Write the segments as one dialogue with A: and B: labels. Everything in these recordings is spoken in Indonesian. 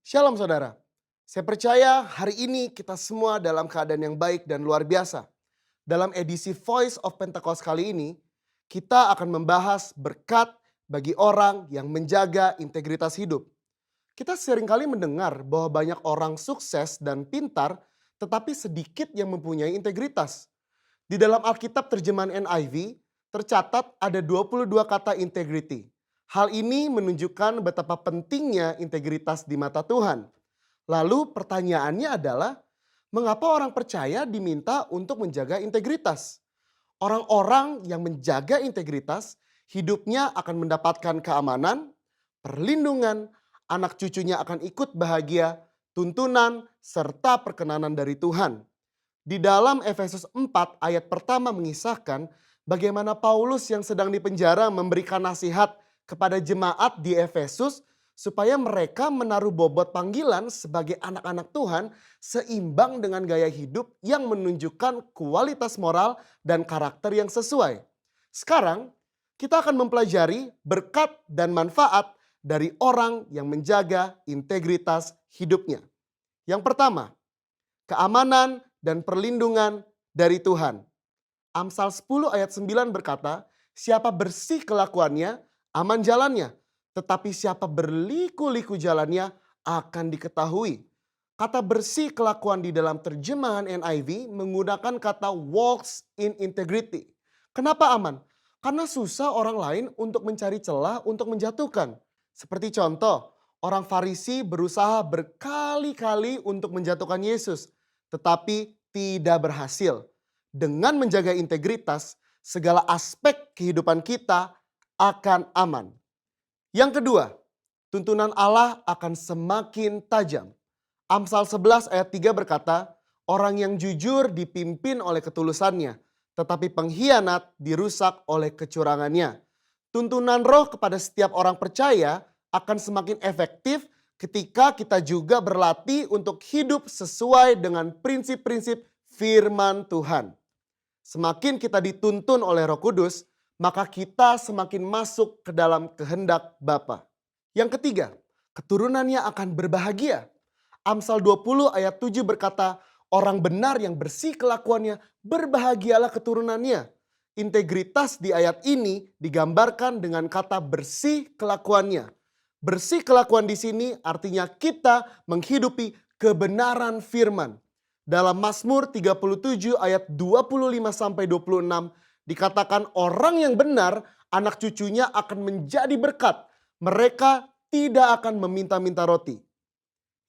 A: Shalom saudara. Saya percaya hari ini kita semua dalam keadaan yang baik dan luar biasa. Dalam edisi Voice of Pentecost kali ini, kita akan membahas berkat bagi orang yang menjaga integritas hidup. Kita seringkali mendengar bahwa banyak orang sukses dan pintar, tetapi sedikit yang mempunyai integritas. Di dalam Alkitab terjemahan NIV, tercatat ada 22 kata integrity. Hal ini menunjukkan betapa pentingnya integritas di mata Tuhan. Lalu pertanyaannya adalah, mengapa orang percaya diminta untuk menjaga integritas? Orang-orang yang menjaga integritas, hidupnya akan mendapatkan keamanan, perlindungan, anak cucunya akan ikut bahagia, tuntunan, serta perkenanan dari Tuhan. Di dalam Efesus 4 ayat pertama mengisahkan bagaimana Paulus yang sedang dipenjara memberikan nasihat kepada jemaat di Efesus supaya mereka menaruh bobot panggilan sebagai anak-anak Tuhan seimbang dengan gaya hidup yang menunjukkan kualitas moral dan karakter yang sesuai. Sekarang kita akan mempelajari berkat dan manfaat dari orang yang menjaga integritas hidupnya. Yang pertama, keamanan dan perlindungan dari Tuhan. Amsal 10 ayat 9 berkata, siapa bersih kelakuannya, aman jalannya. Tetapi siapa berliku-liku jalannya akan diketahui. Kata bersih kelakuan di dalam terjemahan NIV menggunakan kata walks in integrity. Kenapa aman? Karena susah orang lain untuk mencari celah untuk menjatuhkan. Seperti contoh, orang Farisi berusaha berkali-kali untuk menjatuhkan Yesus, tetapi tidak berhasil. Dengan menjaga integritas, segala aspek kehidupan kita akan aman. Yang kedua, tuntunan Allah akan semakin tajam. Amsal 11 ayat 3 berkata, orang yang jujur dipimpin oleh ketulusannya, tetapi pengkhianat dirusak oleh kecurangannya. Tuntunan roh kepada setiap orang percaya akan semakin efektif ketika kita juga berlatih untuk hidup sesuai dengan prinsip-prinsip firman Tuhan. Semakin kita dituntun oleh Roh Kudus, maka kita semakin masuk ke dalam kehendak Bapa. Yang ketiga, keturunannya akan berbahagia. Amsal 20 ayat 7 berkata, orang benar yang bersih kelakuannya, berbahagialah keturunannya. Integritas di ayat ini digambarkan dengan kata bersih kelakuannya. Bersih kelakuan di sini artinya kita menghidupi kebenaran firman. Dalam Mazmur 37 ayat 25-26 dikatakan orang yang benar anak cucunya akan menjadi berkat. Mereka tidak akan meminta-minta roti.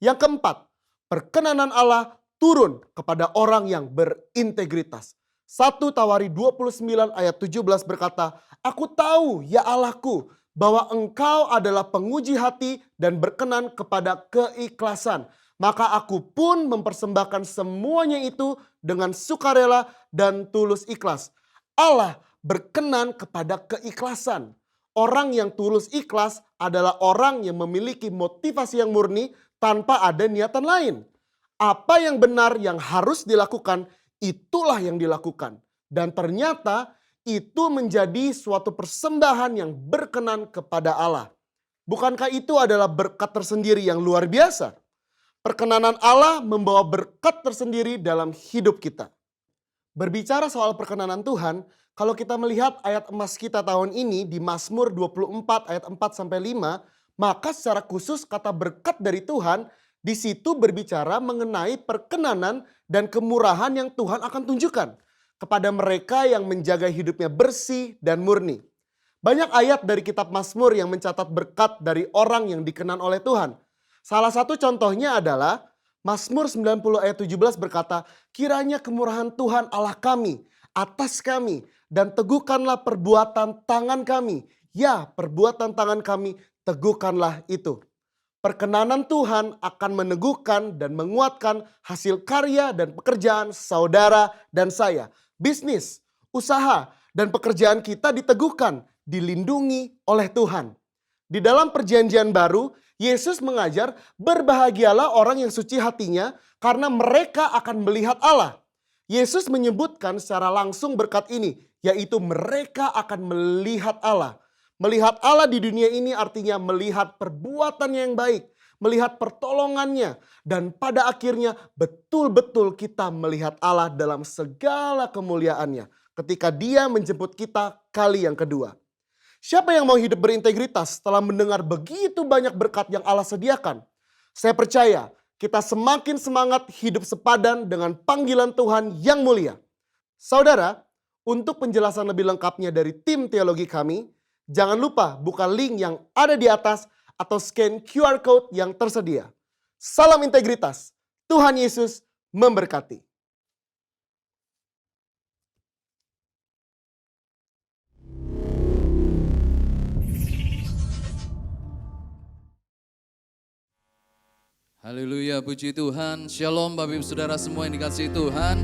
A: Yang keempat, perkenanan Allah turun kepada orang yang berintegritas. 1 Tawari 29 ayat 17 berkata, aku tahu ya Allahku bahwa engkau adalah penguji hati dan berkenan kepada keikhlasan. Maka aku pun mempersembahkan semuanya itu dengan sukarela dan tulus ikhlas. Allah berkenan kepada keikhlasan. Orang yang tulus ikhlas adalah orang yang memiliki motivasi yang murni tanpa ada niatan lain. Apa yang benar yang harus dilakukan, itulah yang dilakukan. Dan ternyata itu menjadi suatu persembahan yang berkenan kepada Allah. Bukankah itu adalah berkat tersendiri yang luar biasa? Perkenanan Allah membawa berkat tersendiri dalam hidup kita. Berbicara soal perkenanan Tuhan, kalau kita melihat ayat emas kita tahun ini di Mazmur 24 ayat 4-5, maka secara khusus kata berkat dari Tuhan di situ berbicara mengenai perkenanan dan kemurahan yang Tuhan akan tunjukkan kepada mereka yang menjaga hidupnya bersih dan murni. Banyak ayat dari kitab Mazmur yang mencatat berkat dari orang yang dikenan oleh Tuhan. Salah satu contohnya adalah Mazmur 90 ayat 17 berkata, kiranya kemurahan Tuhan Allah kami atas kami dan teguhkanlah perbuatan tangan kami. Ya, perbuatan tangan kami teguhkanlah itu. Perkenanan Tuhan akan meneguhkan dan menguatkan hasil karya dan pekerjaan saudara dan saya. Bisnis, usaha, dan pekerjaan kita diteguhkan, dilindungi oleh Tuhan. Di dalam perjanjian baru, Yesus mengajar berbahagialah orang yang suci hatinya karena mereka akan melihat Allah. Yesus menyebutkan secara langsung berkat ini, yaitu mereka akan melihat Allah. Melihat Allah di dunia ini artinya melihat perbuatannya yang baik, melihat pertolongannya, dan pada akhirnya betul-betul kita melihat Allah dalam segala kemuliaannya ketika Dia menjemput kita kali yang kedua. Siapa yang mau hidup berintegritas setelah mendengar begitu banyak berkat yang Allah sediakan? Saya percaya kita semakin semangat hidup sepadan dengan panggilan Tuhan yang mulia. Saudara, untuk penjelasan lebih lengkapnya dari tim teologi kami, jangan lupa buka link yang ada di atas atau scan QR code yang tersedia. Salam integritas, Tuhan Yesus memberkati.
B: Haleluya, puji Tuhan. Shalom Bapak Ibu Saudara semua yang dikasihi Tuhan.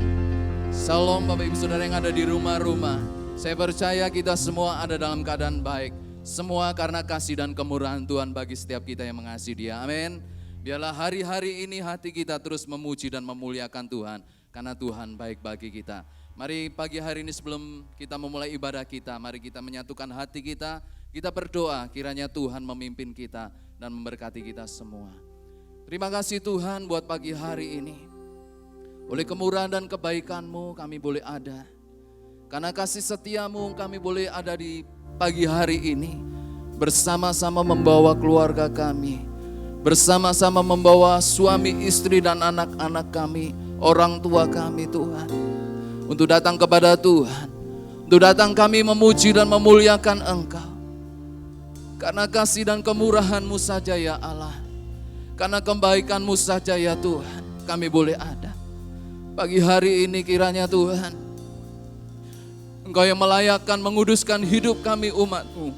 B: Shalom Bapak Ibu Saudara yang ada di rumah-rumah. Saya percaya kita semua ada dalam keadaan baik. Semua karena kasih dan kemurahan Tuhan bagi setiap kita yang mengasihi Dia. Amin. Biarlah hari-hari ini hati kita terus memuji dan memuliakan Tuhan. Karena Tuhan baik bagi kita. Mari pagi hari ini sebelum kita memulai ibadah kita, mari kita menyatukan hati kita. Kita berdoa kiranya Tuhan memimpin kita dan memberkati kita semua. Terima kasih Tuhan buat pagi hari ini. Oleh kemurahan dan kebaikan-Mu kami boleh ada. Karena kasih setia-Mu kami boleh ada di pagi hari ini. Bersama-sama membawa keluarga kami. Bersama-sama membawa suami, istri dan anak-anak kami. Orang tua kami Tuhan. Untuk datang kepada Tuhan. Untuk datang kami memuji dan memuliakan Engkau. Karena kasih dan kemurahan-Mu saja ya Allah. Karena kebaikan-Mu saja ya Tuhan kami boleh ada. Pagi hari ini kiranya Tuhan, Engkau yang melayakkan, menguduskan hidup kami umat-Mu.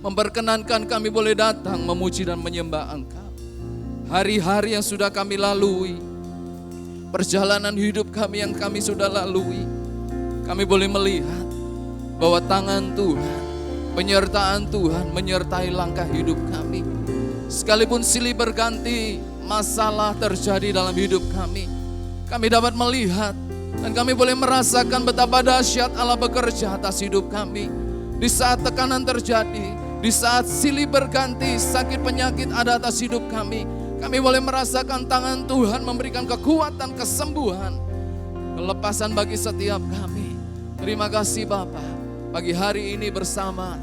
B: Memperkenankan kami boleh datang memuji dan menyembah Engkau. Hari-hari yang sudah kami lalui, perjalanan hidup kami yang kami sudah lalui, kami boleh melihat bahwa tangan Tuhan, penyertaan Tuhan menyertai langkah hidup kami. Sekalipun silih berganti, masalah terjadi dalam hidup kami. Kami dapat melihat dan kami boleh merasakan betapa dahsyat Allah bekerja atas hidup kami. Di saat tekanan terjadi, di saat silih berganti, sakit penyakit ada atas hidup kami. Kami boleh merasakan tangan Tuhan memberikan kekuatan, kesembuhan, kelepasan bagi setiap kami. Terima kasih Bapa. Pagi hari ini bersama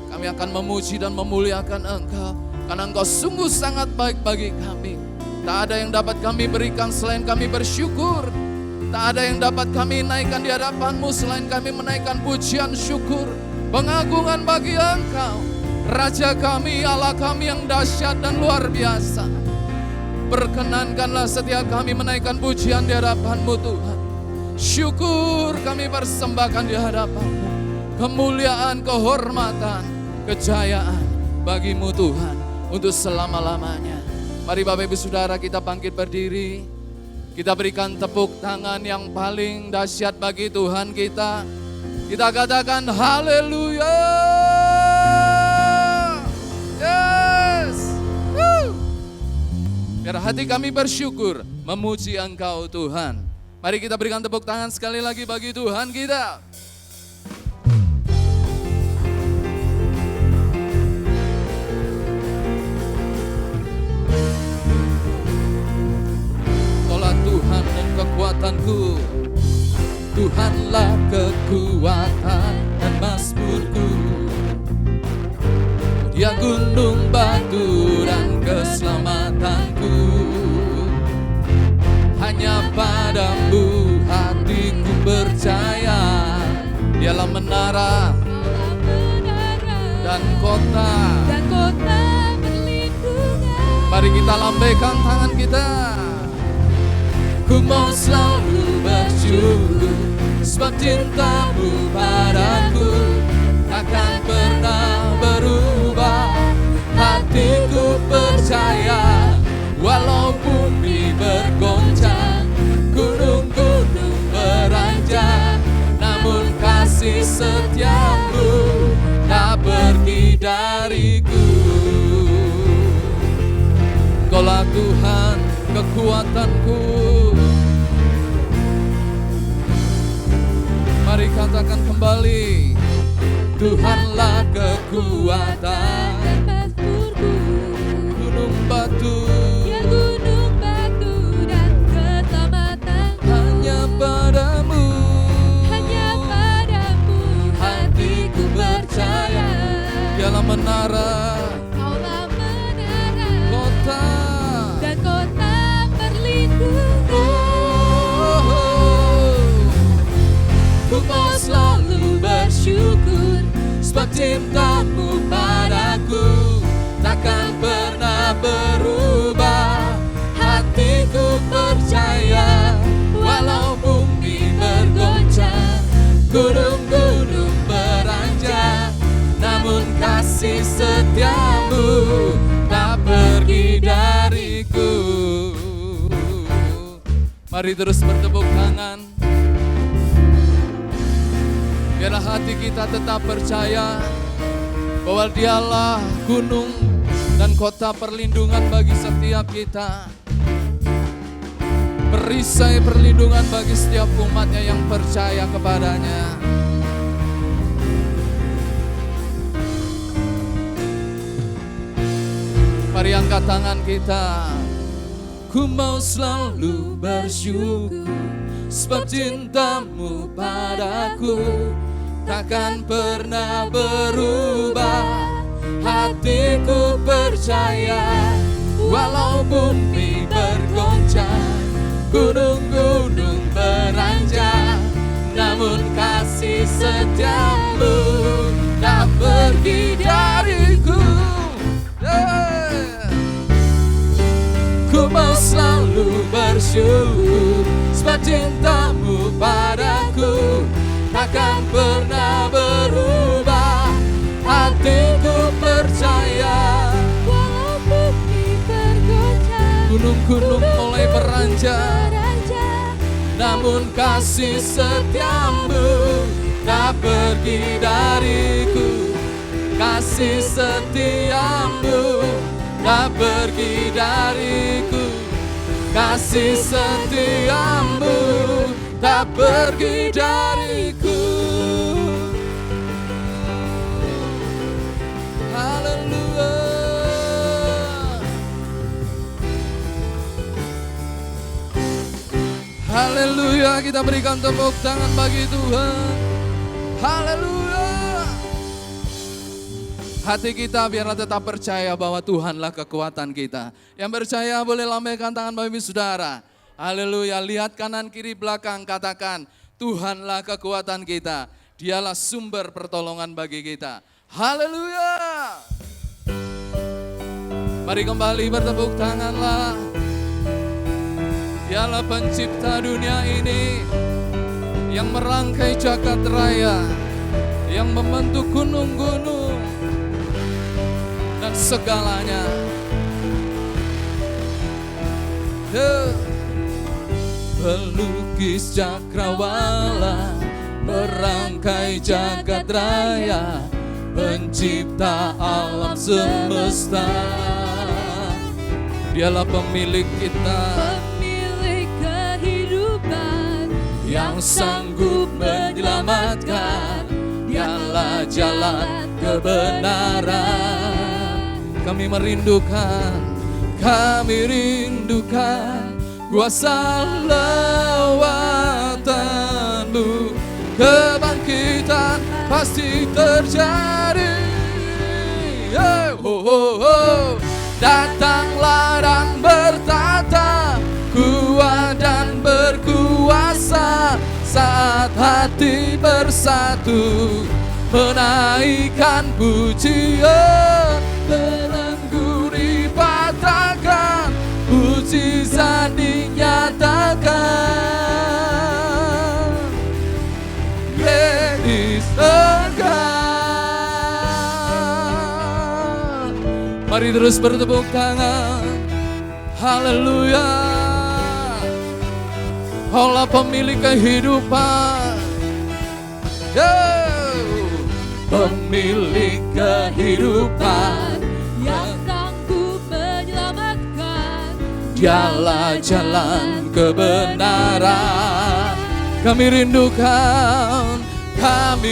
B: kami akan memuji dan memuliakan Engkau. Karena Engkau sungguh sangat baik bagi kami. Tak ada yang dapat kami berikan selain kami bersyukur. Tak ada yang dapat kami naikkan di hadapan-Mu selain kami menaikkan pujian syukur. Pengagungan bagi Engkau. Raja kami, Allah kami yang dahsyat dan luar biasa. Perkenankanlah setiap kami menaikkan pujian di hadapan-Mu Tuhan. Syukur kami persembahkan di hadapan-Mu. Kemuliaan, kehormatan, kejayaan bagi-Mu Tuhan. Untuk selama-lamanya. Mari Bapak Ibu Saudara kita bangkit berdiri. Kita berikan tepuk tangan yang paling dahsyat bagi Tuhan kita. Kita katakan haleluya. Yes. Woo. Biar hati kami bersyukur memuji Engkau Tuhan. Mari kita berikan tepuk tangan sekali lagi bagi Tuhan kita. Kekuatanku, Tuhanlah kekuatan dan mazmurku. Dia gunung batu dan keselamatanku. Hanya padamu hatiku percaya. Dialah menara dan kota perlindungan. Mari kita lambaikan tangan kita. Ku mau selalu bersyukur sebab cinta-Mu padaku takkan pernah berubah. Hatiku percaya walau bumi bergoncang, gunung-gunung beranjak, namun kasih setia-Mu tak pergi dariku. Engkaulah Tuhan kekuatanku. Mari katakan kembali, Tuhanlah kekuatan dan mazmurku. Gunung batu cintamu padaku takkan pernah berubah. Hatiku percaya walau bumi bergoncang, gunung-gunung beranjak, namun kasih setiamu tak pergi dariku. Mari terus bertepuk tangan. Biarlah hati kita tetap percaya bahwa Dialah gunung dan kota perlindungan bagi setiap kita. Perisai perlindungan bagi setiap umatnya yang percaya kepadanya. Mari angkat tangan kita. Ku mau selalu bersyukur sebab cintamu padaku takkan pernah berubah. Hatiku percaya walau bumi bergoncang, gunung-gunung beranjak, namun kasih setiamu tak pergi dariku. Ku mau selalu bersyukur sebab cintamu padaku takkan pernah berubah. Hatiku percaya
C: walau bumi bergoncang,
B: gunung-gunung mulai beranjak, namun kasih setiamu tak pergi dariku. Kasih setiamu tak pergi dariku. Kasih setiamu tak pergi dariku. Haleluya. Haleluya, kita berikan tepuk tangan bagi Tuhan. Haleluya. Hati kita biarlah tetap percaya bahwa Tuhanlah kekuatan kita. Yang percaya boleh lambaikan tangan Bapak Ibu Saudara. Haleluya, lihat kanan kiri belakang, katakan Tuhanlah kekuatan kita. Dialah sumber pertolongan bagi kita. Haleluya. Mari kembali bertepuk tanganlah. Dialah pencipta dunia ini, yang merangkai jagat raya, yang membentuk gunung-gunung dan segalanya. Pelukis cakrawala, merangkai jagat raya, pencipta alam semesta. Dialah pemilik kita,
C: pemilik kehidupan,
B: yang sanggup menyelamatkan. Dialah jalan kebenaran. Kami rindukan kuasa lawatan-Mu. Kebangkitan pasti terjadi. Datanglah dan bertata, kuat dan berkuasa, saat hati bersatu menaikkan pujian. Belenggu dipatahkan, mujizat dinyatakan. Yesus tegak. Mari terus bertepuk tangan. Haleluya. Allah pemilik kehidupan, pemilik kehidupan,
C: yang sanggup menyelamatkan.
B: Dialah jalan kebenaran. Kami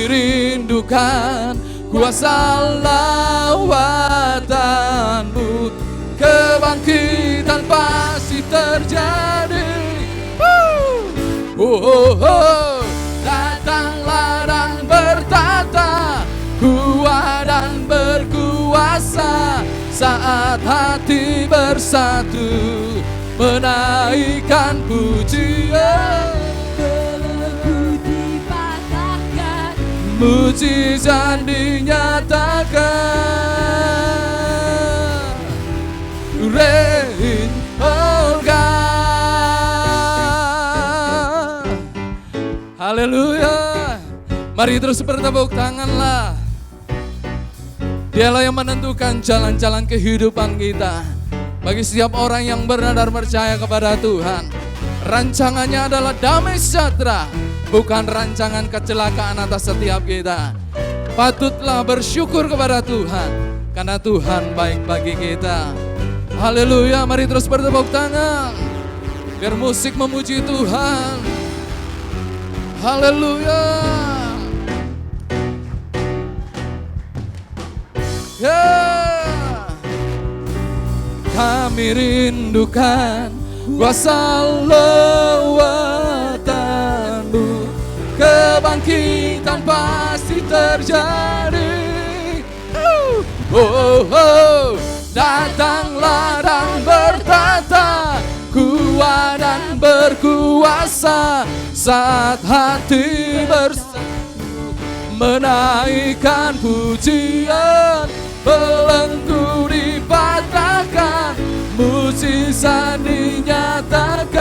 B: rindukan kuasa lawatan-Mu. Kebangkitan pasti terjadi. Datanglah dan bertata, kuat dan berkuasa, saat hati bersatu menaikkan pujian.
C: Belenggu dipatahkan,
B: mujizat dinyatakan. Reign, oh God. Haleluya. Mari terus bertepuk tanganlah. Dialah yang menentukan jalan-jalan kehidupan kita. Bagi setiap orang yang benar-benar percaya kepada Tuhan, rancangannya adalah damai sejahtera, bukan rancangan kecelakaan atas setiap kita. Patutlah bersyukur kepada Tuhan, karena Tuhan baik bagi kita. Haleluya, mari terus bertepuk tangan. Biar musik memuji Tuhan. Haleluya. Yeah. Kami rindukan kuasa lewatan-Mu, kebangkitan pasti terjadi. Oh, oh, datanglah dan bertata, kuat dan berkuasa, saat hati bersatu menaikkan pujian. Belenggu dipatahkan, mujizat dinyatakan.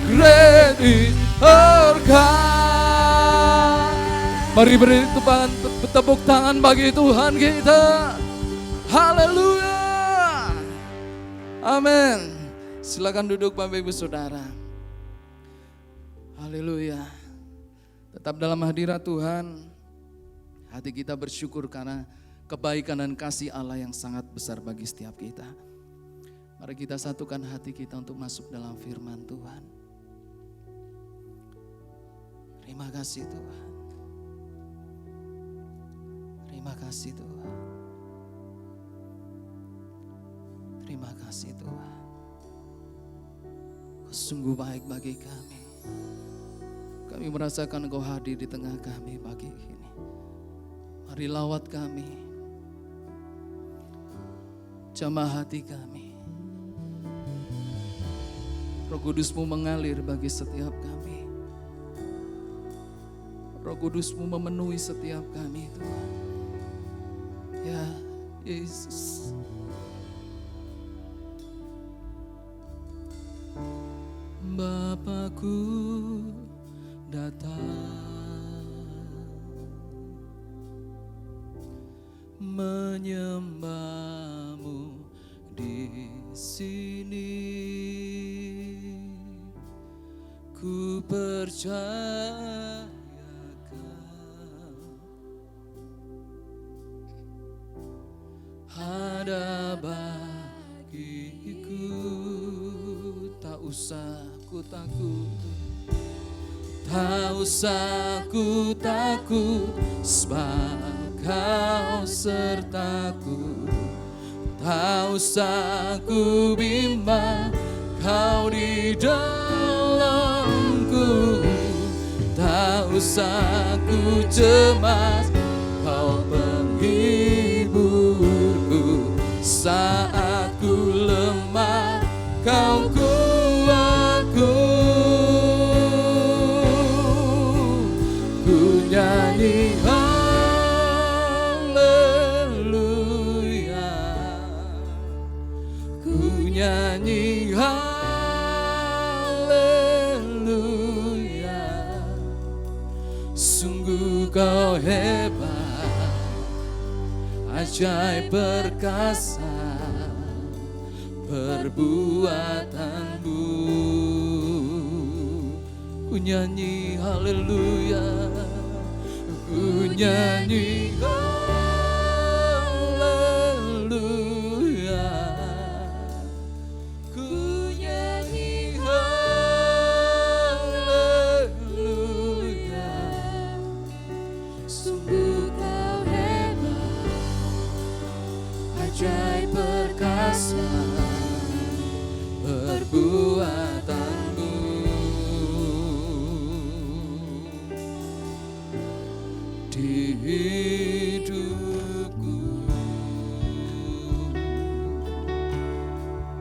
B: Great is our God. Mari beri tepuk tangan bagi Tuhan kita. Haleluya. Amin. Silakan duduk Bapak Ibu Saudara. Haleluya. Tetap dalam hadirat Tuhan. Hati kita bersyukur karena kebaikan dan kasih Allah yang sangat besar bagi setiap kita. Mari kita satukan hati kita untuk masuk dalam firman Tuhan. Terima kasih Tuhan. Terima kasih Tuhan. Terima kasih Tuhan. Kau sungguh baik bagi kami. Kami merasakan Kau hadir di tengah kami pagi ini. Mari lawat kami, jamah hati kami. Roh Kudus-Mu mengalir bagi setiap kami. Roh Kudus-Mu memenuhi setiap kami Tuhan. Ya Yesus. Bapakku datang menyembah-Mu di sini. Ku percaya Kau ada bagiku. Tak usah ku takut, tak usah ku takut, sebab Kau sertaku. Tak usah ku bimbang, Kau di dalamku. Tak usah ku cemas, Kau penghiburku. Saat ku lemah, Kau kuatku. Ku nyanyi haleluya, ku nyanyi haleluya. Sungguh Kau hebat, ajaib perkasa perbuatan-Mu. Ku nyanyi haleluya, ku nyanyi haleluya, ku nyanyi haleluya. Sungguh Kau hebat, ajaib perkasa perbuatan-Mu. Di hidupku,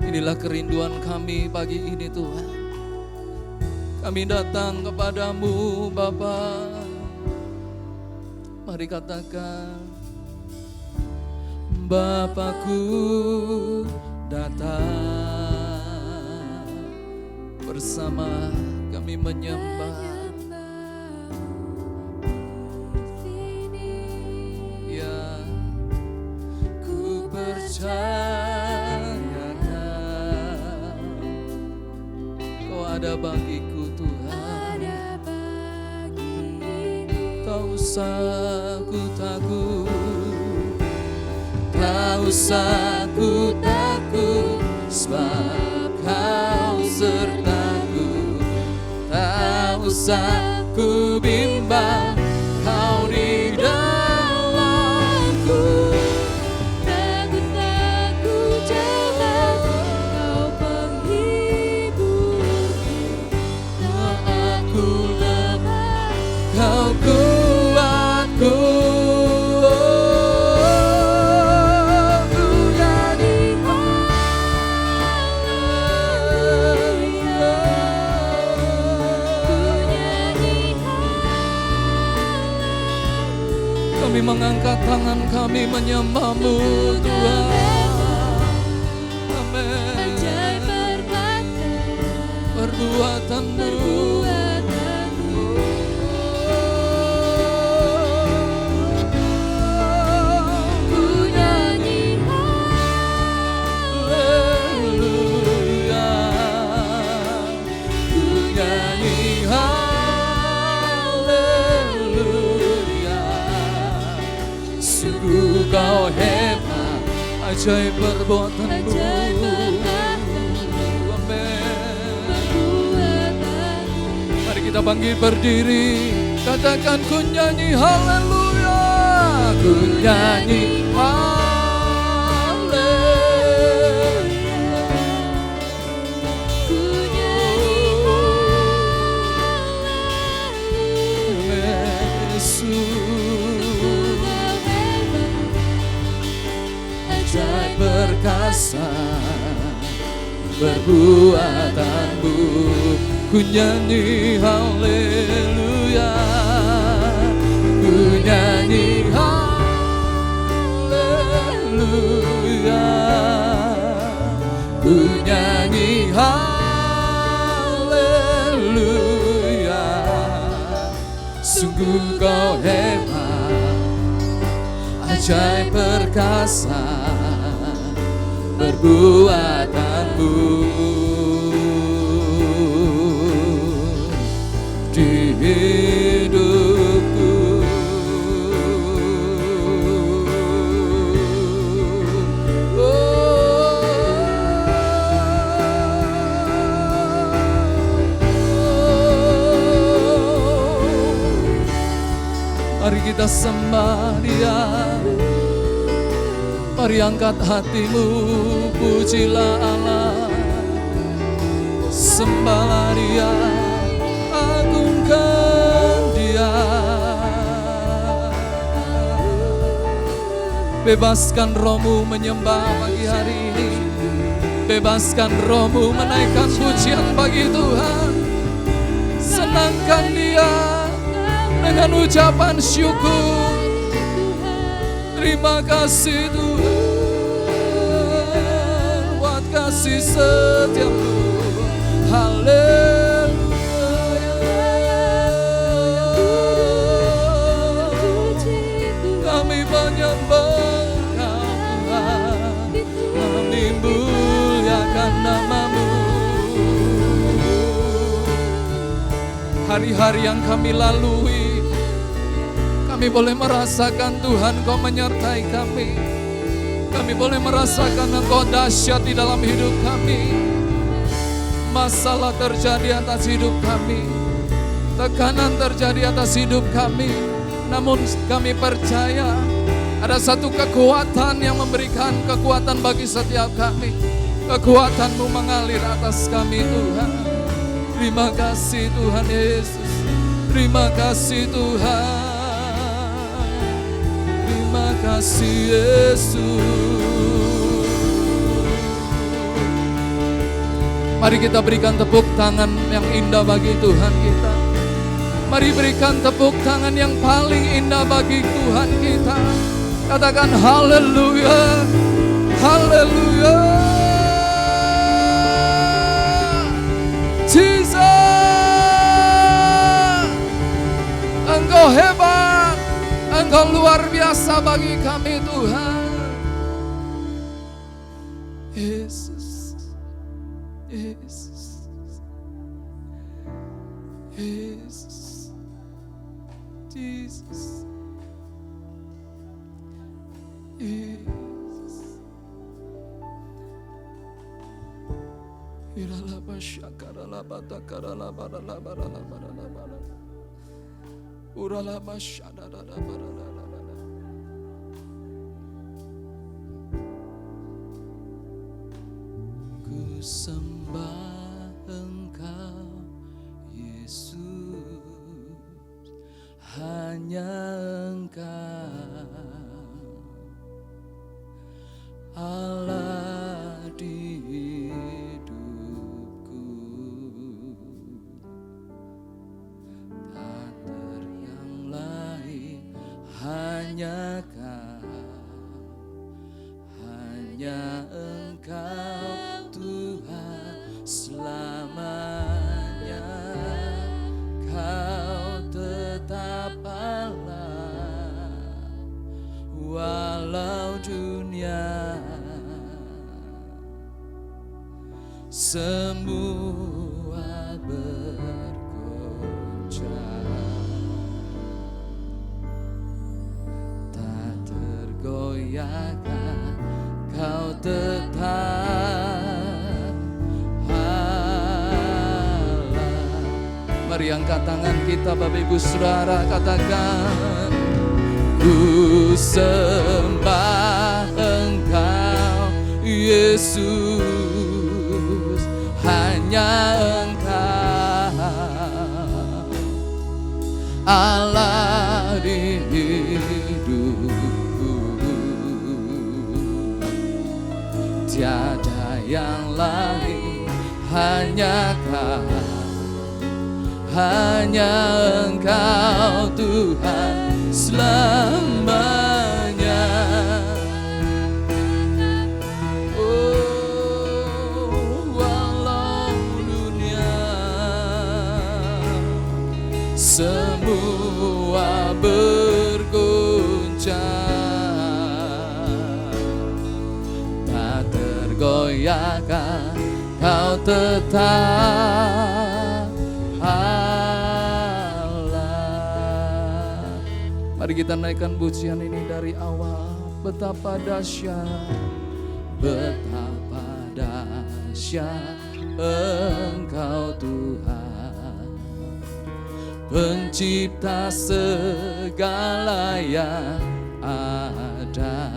B: inilah kerinduan kami pagi ini Tuhan. Kami datang kepadamu Bapa. Mari katakan, Bapakku datang, bersama kami menyembah. Ya, ku percaya Kau ada bagiku Tuhan. Tak usah ku takut, tak usah ku takut, sebab Kau sertaku. Tak usah ku bimbang, Kau di dalamku.
C: Takut aku jauh, Kau penghiburku.
B: Tak aku lemah, Kau kuatku. Ku nyanyi kami mengangkat tangan kami menyembah-Mu Tuhan. Amin.
C: Ajaib berkata,
B: Perbuatan-Mu
C: ku nyanyi
B: Haleluya, ku nyanyi haleluya. Sungguh Kau hebat, ajaib perbuatan-Mu. Amin. Mari kita bangkit berdiri, katakan ku nyanyi haleluya, ku nyanyi haleluya.
C: ku nyanyi
B: Yesus, ajaib
C: ajaib
B: perkasa perbuatan-Mu. Ku nyanyi haleluya, ku nyanyi haleluya, ku nyanyi haleluya. Sungguh Kau hebat, ajaib perkasa perbuatan-Mu di hidupku. Mari kita sembah Dia. Mari angkat hatimu, pujilah Allah, sembahlah Dia, agungkan Dia. Bebaskan rohmu menyembah pagi hari ini. Bebaskan rohmu menaikkan pujian bagi Tuhan. Senangkan Dia dengan ucapan syukur. Terima kasih Tuhan, buat kasih setiamu. Haleluya. Kami menyembah Kau Tuhan, kami muliakan nama-Mu. Hari-hari yang kami lalui, kami boleh merasakan Tuhan Kau menyertai kami. Kami boleh merasakan Engkau dahsyat di dalam hidup kami. Masalah terjadi atas hidup kami, tekanan terjadi atas hidup kami, namun kami percaya ada satu kekuatan yang memberikan kekuatan bagi setiap kami. Kekuatan-Mu mengalir atas kami Tuhan. Terima kasih Tuhan Yesus. Terima kasih Tuhan. Terima kasih Yesus. Mari kita berikan tepuk tangan yang indah bagi Tuhan kita. Mari berikan tepuk tangan yang paling indah bagi Tuhan kita. Katakan haleluya, haleluya. Jesus, Engkau hebat, Engkau luar biasa bagi kami Tuhan. Yesus, Yesus, Yesus, Jesus, Yesus. Iralaba shakarala batakarala barala barala barala barala. Uralaba shadarala barala barala. Ku sembah Engkau Yesus, hanya Engkau Allah di hidupku. Tak ada yang lain, hanya Kau, hanya Engkau Tuhan selamanya. Kau tetap Allah walau dunia semua bergoncang, tak tergoyahkan. Kau tetap Allah. Mari angkat tangan kita Bapak Ibu Saudara, katakan ku sembah Engkau Yesus, hanya Engkau Allah di hidupku. Tiada yang lain, hanya Kau, hanya Engkau Tuhan selamanya. Oh, walau dunia semua bergoncang, tak tergoyahkan. Kau tetap Allah. Mari kita naikkan pujian ini dari awal. Betapa dahsyat, betapa dahsyat Engkau Tuhan, pencipta segala yang ada,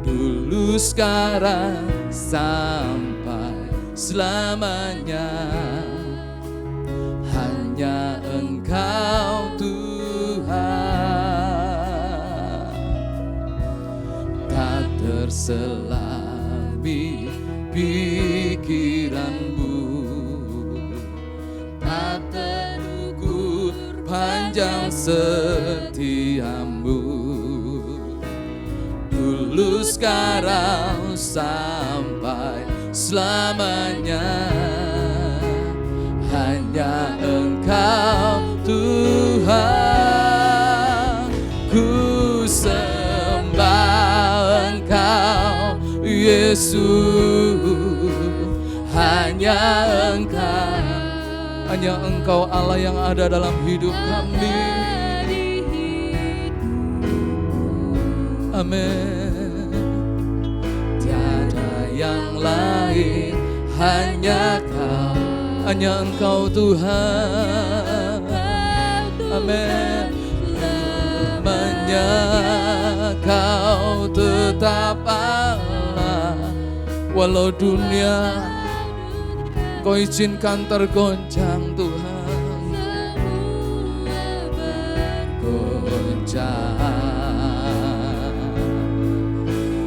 B: dulu sekarang sampai selamanya. Hanya Engkau Tuhan, tak terselami pikiranmu, tak terukur panjang setiamu, dulu sekarang sampai selamanya. Hanya Engkau Tuhan, ku sembah Engkau Yesus, hanya Engkau Allah yang ada dalam hidup kami. Amin. Tiada yang lain, hanya Kau, hanya Engkau Tuhan. Amin. Namanya Kau tetap Allah, walau dunia Kau izinkan tergoncang Tuhan, goncang,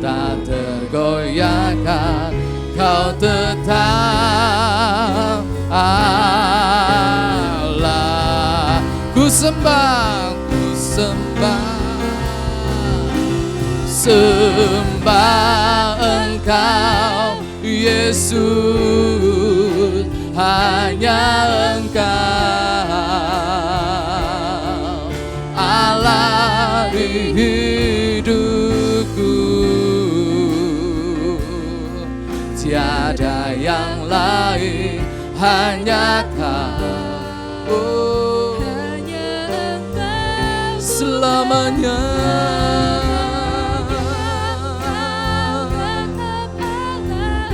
B: tak tergoyahkan. Kau tetap Allah. Ku sembah, sembah Engkau Yesus, hanya Engkau Allah di hidupku, tiada yang lain, hanya Kau,
C: hanya Engkau
B: selamanya.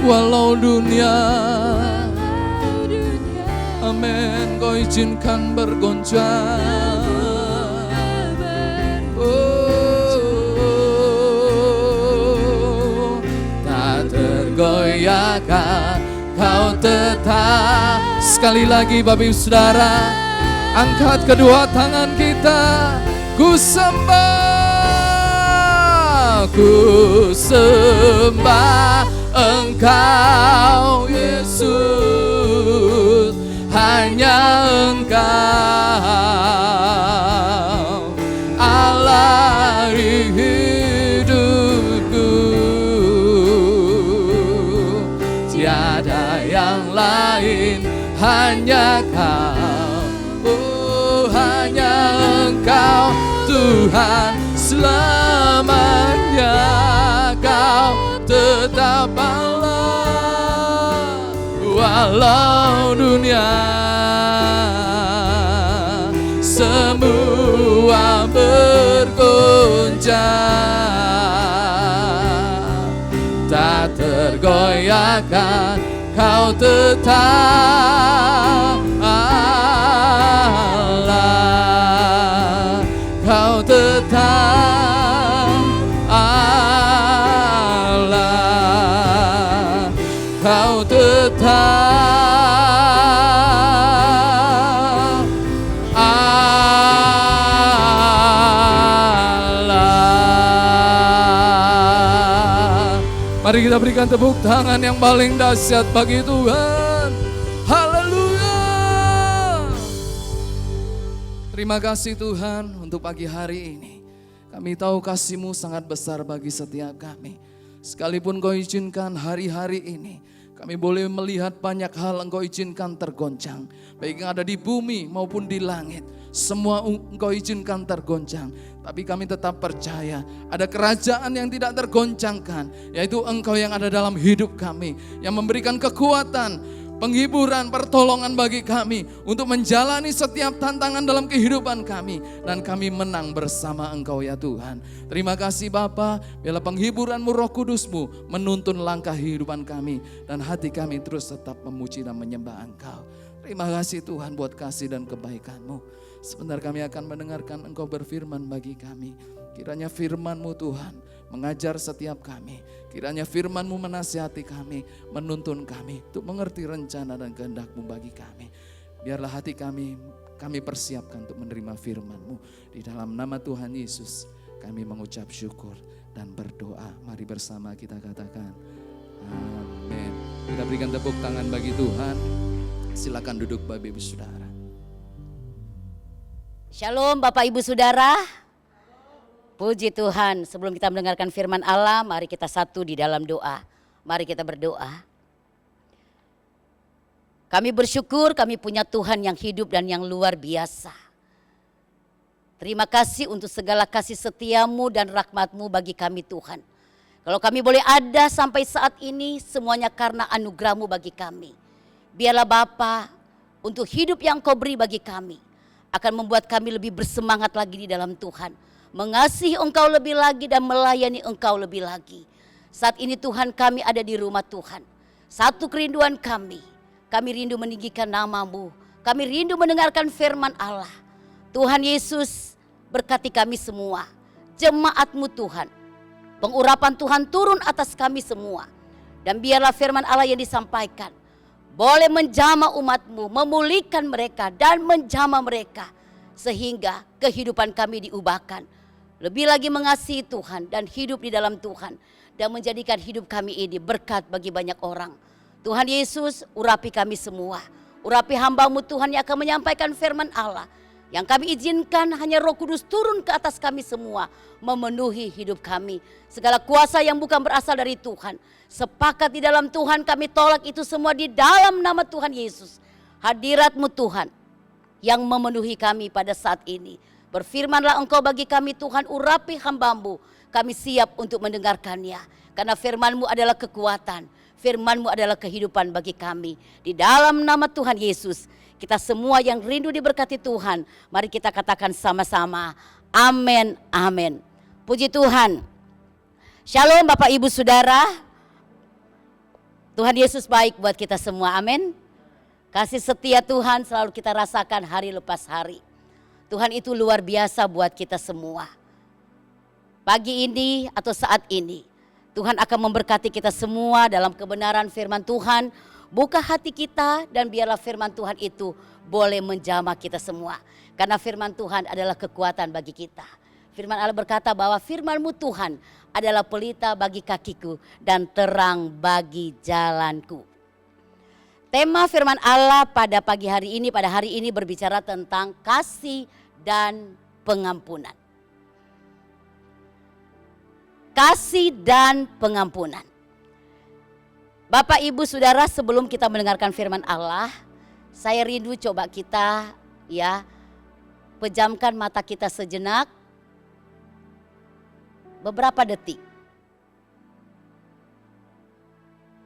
B: Walau dunia, amin, Kau izinkan bergoncang. Oh, tak tergoyahkan, Kau tetap. Sekali lagi Bapak Ibu Saudara, angkat kedua tangan kita. Ku sembah Engkau Yesus, hanya Engkau Allah di hidupku, tiada yang lain, hanya Kau, oh, hanya Engkau Tuhan selamanya. Kau tetap Allah, walau dunia semua bergoncang, tak tergoyahkan, Kau tetap Allah. Kau tetap Allah, Kau tetap Allah. Mari kita berikan tepuk tangan yang paling dahsyat bagi Tuhan. Haleluya. Terima kasih Tuhan untuk pagi hari ini. Kami tahu kasih-Mu sangat besar bagi setiap kami. Sekalipun Kau izinkan hari-hari ini, kami boleh melihat banyak hal Engkau izinkan tergoncang. Baik yang ada di bumi maupun di langit. Semua Engkau izinkan tergoncang. Tapi kami tetap percaya ada kerajaan yang tidak tergoncangkan. Yaitu Engkau yang ada dalam hidup kami. Yang memberikan kekuatan, penghiburan, pertolongan bagi kami untuk menjalani setiap tantangan dalam kehidupan kami. Dan kami menang bersama Engkau ya Tuhan. Terima kasih Bapa, biarlah penghiburan-Mu, Roh Kudus-Mu menuntun langkah kehidupan kami. Dan hati kami terus tetap memuji dan menyembah Engkau. Terima kasih Tuhan buat kasih dan kebaikan-Mu. Sebentar kami akan mendengarkan Engkau berfirman bagi kami. Kiranya firman-Mu Tuhan mengajar setiap kami. Kiranya firman-Mu menasihati kami, menuntun kami untuk mengerti rencana dan kehendak-Mu bagi kami. Biarlah hati kami persiapkan untuk menerima firman-Mu. Di dalam nama Tuhan Yesus kami mengucap syukur dan berdoa. Mari bersama kita katakan amin. Kita berikan tepuk tangan bagi Tuhan. Silakan duduk Bapak Ibu Saudara.
D: Shalom Bapak Ibu Saudara. Puji Tuhan, sebelum kita mendengarkan firman Allah, mari kita satu di dalam doa. Mari kita berdoa. Kami bersyukur kami punya Tuhan yang hidup dan yang luar biasa. Terima kasih untuk segala kasih setia-Mu dan rahmat-Mu bagi kami Tuhan. Kalau kami boleh ada sampai saat ini, semuanya karena anugerah-Mu bagi kami. Biarlah Bapa, untuk hidup yang Kau beri bagi kami, akan membuat kami lebih bersemangat lagi di dalam Tuhan. Mengasihi Engkau lebih lagi dan melayani Engkau lebih lagi. Saat ini Tuhan kami ada di rumah Tuhan. Satu kerinduan kami rindu meninggikan nama-Mu. Kami rindu mendengarkan firman Allah. Tuhan Yesus berkati kami semua. Jemaat-Mu Tuhan. Pengurapan Tuhan turun atas kami semua. Dan biarlah firman Allah yang disampaikan boleh menjamah umat-Mu, memulihkan mereka dan menjamah mereka. Sehingga kehidupan kami diubahkan. Lebih lagi mengasihi Tuhan dan hidup di dalam Tuhan. dan menjadikan hidup kami ini berkat bagi banyak orang. Tuhan Yesus, urapi kami semua. Urapi hamba-Mu Tuhan yang akan menyampaikan firman Allah. Yang kami izinkan hanya Roh Kudus turun ke atas kami semua, memenuhi hidup kami. Segala kuasa yang bukan berasal dari Tuhan, sepakat di dalam Tuhan, kami tolak itu semua di dalam nama Tuhan Yesus. Hadirat-Mu Tuhan yang memenuhi kami pada saat ini. Berfirmanlah Engkau bagi kami Tuhan, urapi hamba-Mu. Kami siap untuk mendengarkannya. Karena firman-Mu adalah kekuatan. Firman-Mu adalah kehidupan bagi kami. Di dalam nama Tuhan Yesus, kita semua yang rindu diberkati Tuhan, mari kita katakan sama-sama, amin, amin. Puji Tuhan. Shalom Bapak Ibu Saudara. Tuhan Yesus baik buat kita semua, amin. Kasih setia Tuhan selalu kita rasakan hari lepas hari. Tuhan itu luar biasa buat kita semua. Pagi ini atau saat ini, Tuhan akan memberkati kita semua dalam kebenaran firman Tuhan. Buka hati kita dan biarlah firman Tuhan itu boleh menjamah kita semua. Karena firman Tuhan adalah kekuatan bagi kita. Firman Allah berkata bahwa firman-Mu Tuhan adalah pelita bagi kakiku dan terang bagi jalanku. Tema firman Allah pada pagi hari ini, pada hari ini berbicara tentang kasih dan pengampunan. Kasih dan pengampunan. Bapak Ibu Saudara, sebelum kita mendengarkan firman Allah, saya rindu coba kita pejamkan mata kita sejenak. Beberapa detik.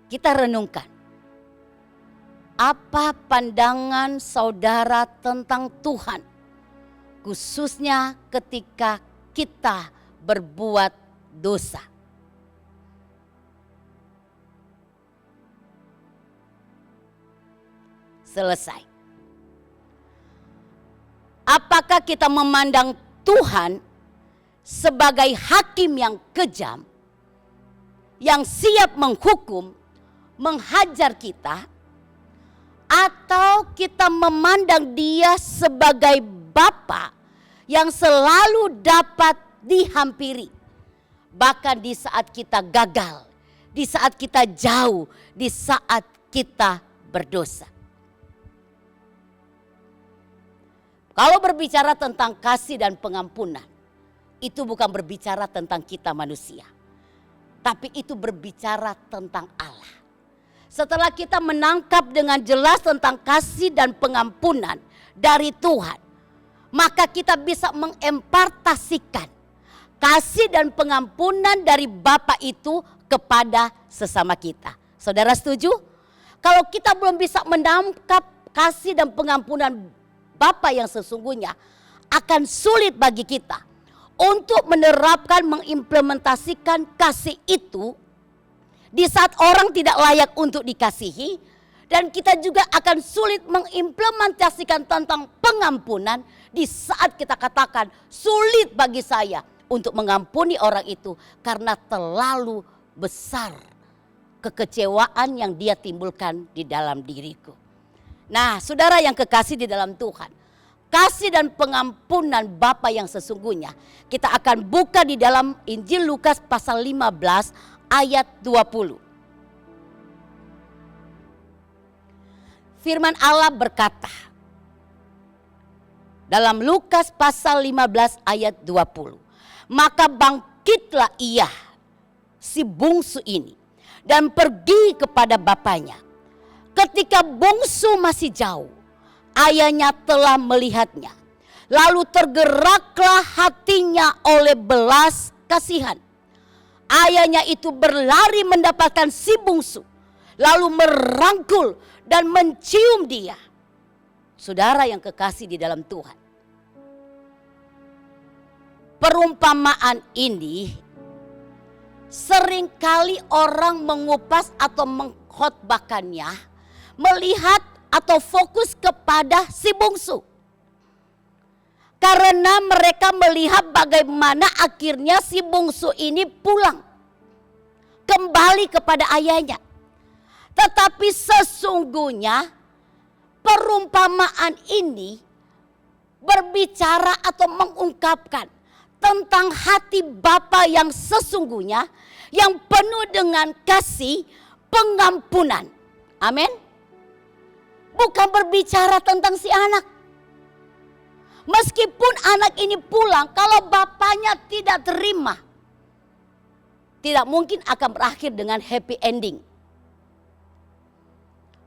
D: Kita renungkan. Apa pandangan saudara tentang Tuhan? Khususnya ketika kita berbuat dosa. Selesai. Apakah kita memandang Tuhan sebagai hakim yang kejam, yang siap menghukum, menghajar kita, atau kita memandang Dia sebagai Bapa yang selalu dapat dihampiri, bahkan di saat kita gagal, di saat kita jauh, di saat kita berdosa. Kalau berbicara tentang kasih dan pengampunan, itu bukan berbicara tentang kita manusia, tapi itu berbicara tentang Allah. Setelah kita menangkap dengan jelas tentang kasih dan pengampunan dari Tuhan, maka kita bisa mengempartasikan kasih dan pengampunan dari Bapa itu kepada sesama kita. Saudara setuju? Kalau kita belum bisa menangkap kasih dan pengampunan Bapa yang sesungguhnya, akan sulit bagi kita untuk menerapkan, mengimplementasikan kasih itu di saat orang tidak layak untuk dikasihi. Dan kita juga akan sulit mengimplementasikan tentang pengampunan di saat kita katakan sulit bagi saya untuk mengampuni orang itu karena terlalu besar kekecewaan yang dia timbulkan di dalam diriku. Nah, saudara yang kekasih di dalam Tuhan, kasih dan pengampunan Bapa yang sesungguhnya, kita akan buka di dalam Injil Lukas pasal 15 ayat 20. Firman Allah berkata, dalam Lukas pasal 15 ayat 20. Maka bangkitlah ia, si bungsu ini, dan pergi kepada bapaknya. Ketika bungsu masih jauh, ayahnya telah melihatnya. Lalu tergeraklah hatinya oleh belas kasihan. Ayahnya itu berlari mendapatkan si bungsu, lalu merangkul dan mencium dia. Saudara yang kekasih di dalam Tuhan, perumpamaan ini seringkali orang mengupas atau mengkhotbahkannya melihat atau fokus kepada si bungsu. Karena mereka melihat bagaimana akhirnya si bungsu ini pulang kembali kepada ayahnya. Tetapi sesungguhnya perumpamaan ini berbicara atau mengungkapkan tentang hati Bapa yang sesungguhnya yang penuh dengan kasih pengampunan. Amin. Bukan berbicara tentang si anak. Meskipun anak ini pulang, kalau bapaknya tidak terima, tidak mungkin akan berakhir dengan happy ending.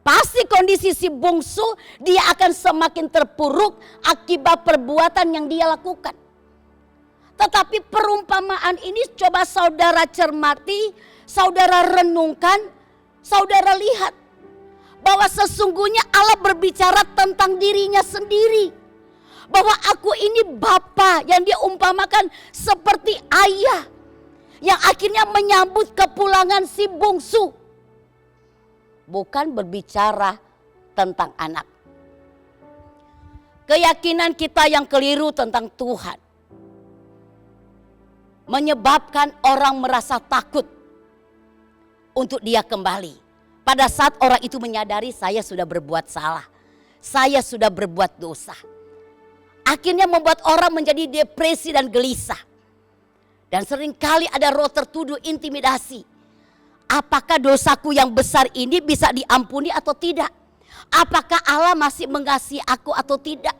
D: Pasti kondisi si bungsu dia akan semakin terpuruk akibat perbuatan yang dia lakukan. Tetapi perumpamaan ini coba saudara cermati, saudara renungkan, saudara lihat. Bahwa sesungguhnya Allah berbicara tentang dirinya sendiri. Bahwa aku ini bapa yang dia umpamakan seperti ayah. Yang akhirnya menyambut kepulangan si bungsu. Bukan berbicara tentang anak. Keyakinan kita yang keliru tentang Tuhan menyebabkan orang merasa takut untuk dia kembali. Pada saat orang itu menyadari saya sudah berbuat salah, saya sudah berbuat dosa. Akhirnya membuat orang menjadi depresi dan gelisah. Dan seringkali ada roh tertuduh intimidasi. Apakah dosaku yang besar ini bisa diampuni atau tidak? Apakah Allah masih mengasihi aku atau tidak?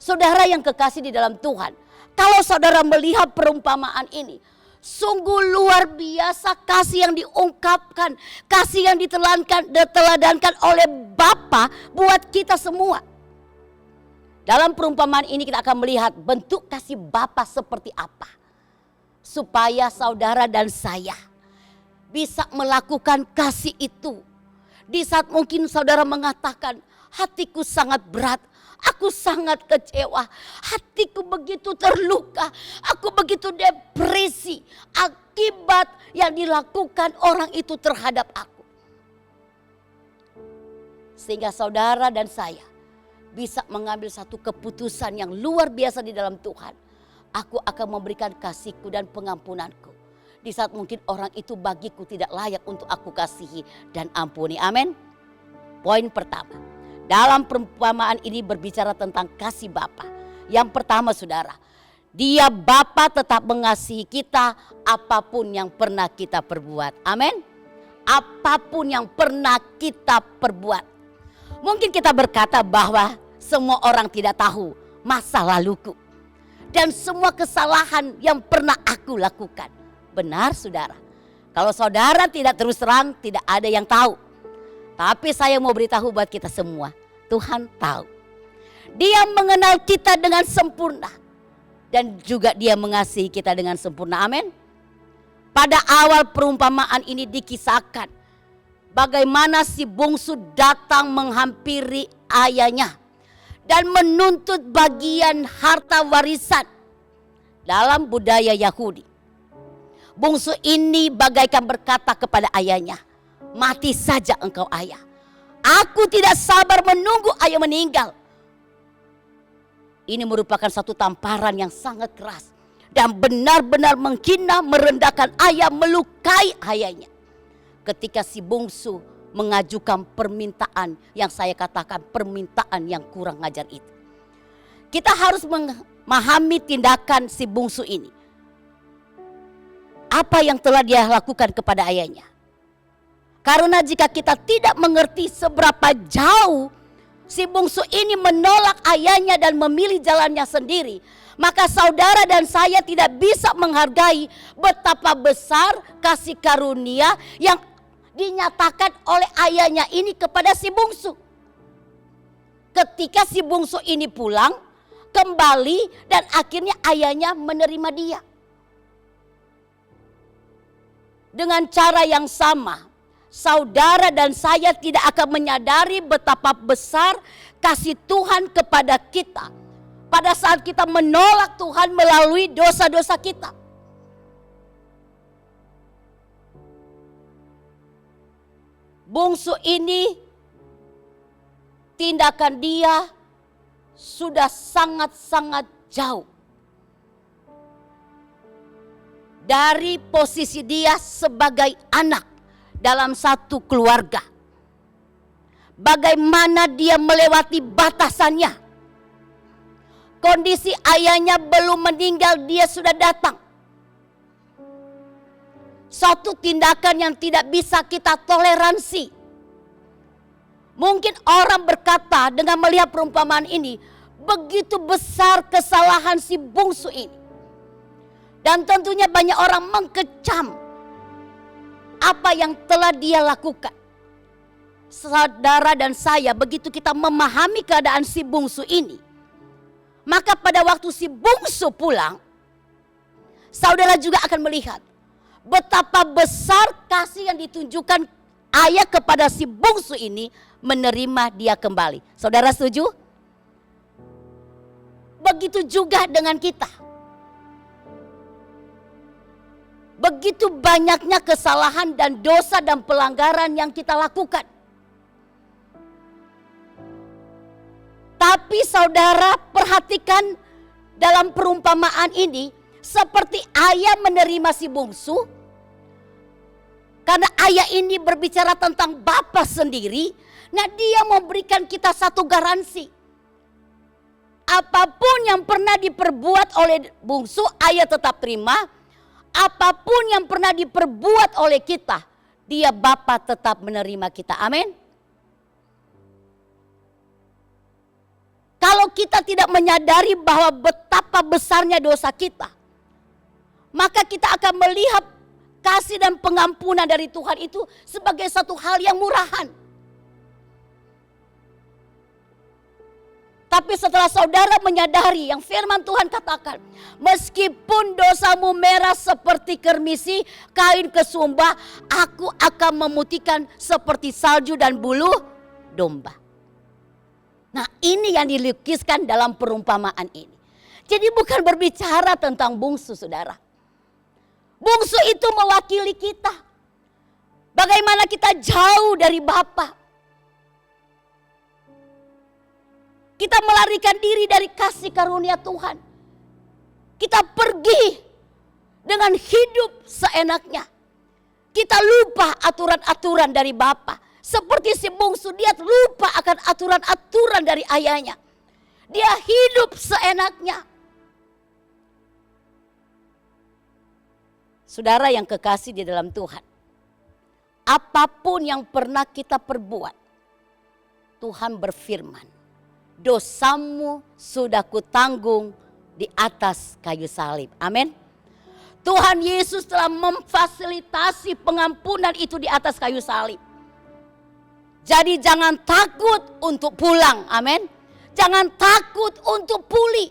D: Saudara yang kekasih di dalam Tuhan, kalau saudara melihat perumpamaan ini, sungguh luar biasa kasih yang diungkapkan, kasih yang diteladankan oleh Bapa buat kita semua. Dalam perumpamaan ini kita akan melihat bentuk kasih Bapa seperti apa. Supaya saudara dan saya bisa melakukan kasih itu. Di saat mungkin saudara mengatakan, hatiku sangat berat. Aku sangat kecewa, hatiku begitu terluka, aku begitu depresi akibat yang dilakukan orang itu terhadap aku. Sehingga saudara dan saya bisa mengambil satu keputusan yang luar biasa di dalam Tuhan. Aku akan memberikan kasihku dan pengampunanku. Di saat mungkin orang itu bagiku tidak layak untuk aku kasihi dan ampuni. Amin. Poin pertama. Dalam perumpamaan ini berbicara tentang kasih Bapa. Yang pertama saudara, Dia Bapa tetap mengasihi kita apapun yang pernah kita perbuat. Amin. Apapun yang pernah kita perbuat. Mungkin kita berkata bahwa semua orang tidak tahu masa laluku. Dan semua kesalahan yang pernah aku lakukan. Benar saudara. Kalau saudara tidak terus terang, tidak ada yang tahu. Tapi saya mau beritahu buat kita semua, Tuhan tahu. Dia mengenal kita dengan sempurna. Dan juga dia mengasihi kita dengan sempurna, amin. Pada awal perumpamaan ini dikisahkan bagaimana si bungsu datang menghampiri ayahnya. Dan menuntut bagian harta warisan dalam budaya Yahudi. Bungsu ini bagaikan berkata kepada ayahnya, mati saja engkau ayah. Aku tidak sabar menunggu ayah meninggal. Ini merupakan satu tamparan yang sangat keras. Dan benar-benar menghina, merendahkan ayah, melukai ayahnya. Ketika si bungsu mengajukan permintaan yang saya katakan permintaan yang kurang ajar itu. Kita harus memahami tindakan si bungsu ini. Apa yang telah dia lakukan kepada ayahnya. Karena jika kita tidak mengerti seberapa jauh si bungsu ini menolak ayahnya dan memilih jalannya sendiri, maka saudara dan saya tidak bisa menghargai betapa besar kasih karunia yang dinyatakan oleh ayahnya ini kepada si bungsu. Ketika si bungsu ini pulang, kembali dan akhirnya ayahnya menerima dia. Dengan cara yang sama, saudara dan saya tidak akan menyadari betapa besar kasih Tuhan kepada kita pada saat kita menolak Tuhan melalui dosa-dosa kita. Bungsu ini tindakan dia sudah sangat-sangat jauh dari posisi dia sebagai anak dalam satu keluarga. Bagaimana dia melewati batasannya. Kondisi ayahnya belum meninggal, dia sudah datang. Suatu tindakan yang tidak bisa kita toleransi. Mungkin orang berkata dengan melihat perumpamaan ini, begitu besar kesalahan si bungsu ini. Dan tentunya banyak orang mengkecam apa yang telah dia lakukan. Saudara dan saya, begitu kita memahami keadaan si bungsu ini, maka pada waktu si bungsu pulang, saudara juga akan melihat betapa besar kasih yang ditunjukkan ayah kepada si bungsu ini menerima dia kembali. Saudara setuju? Begitu juga dengan kita. Begitu banyaknya kesalahan dan dosa dan pelanggaran yang kita lakukan. Tapi saudara perhatikan dalam perumpamaan ini, seperti ayah menerima si bungsu. Karena ayah ini berbicara tentang bapa sendiri. Nah, dia memberikan kita satu garansi. Apapun yang pernah diperbuat oleh bungsu, ayah tetap terima. Apapun yang pernah diperbuat oleh kita, dia bapa tetap menerima kita. Amin. Kalau kita tidak menyadari bahwa betapa besarnya dosa kita, maka kita akan melihat kasih dan pengampunan dari Tuhan itu sebagai satu hal yang murahan. Tapi setelah saudara menyadari yang firman Tuhan katakan, meskipun dosamu merah seperti kermisi, kain kesumba, aku akan memutihkan seperti salju dan bulu domba. Nah, ini yang dilukiskan dalam perumpamaan ini. Jadi bukan berbicara tentang bungsu, saudara. Bungsu itu mewakili kita. Bagaimana kita jauh dari Bapa. Kita melarikan diri dari kasih karunia Tuhan. Kita pergi dengan hidup seenaknya. Kita lupa aturan-aturan dari Bapa. Seperti si bungsu, dia lupa akan aturan-aturan dari ayahnya. Dia hidup seenaknya. Saudara yang kekasih di dalam Tuhan, apapun yang pernah kita perbuat, Tuhan berfirman, dosamu sudah kutanggung di atas kayu salib. Amin. Tuhan Yesus telah memfasilitasi pengampunan itu di atas kayu salib. Jadi jangan takut untuk pulang. Amin. Jangan takut untuk pulih.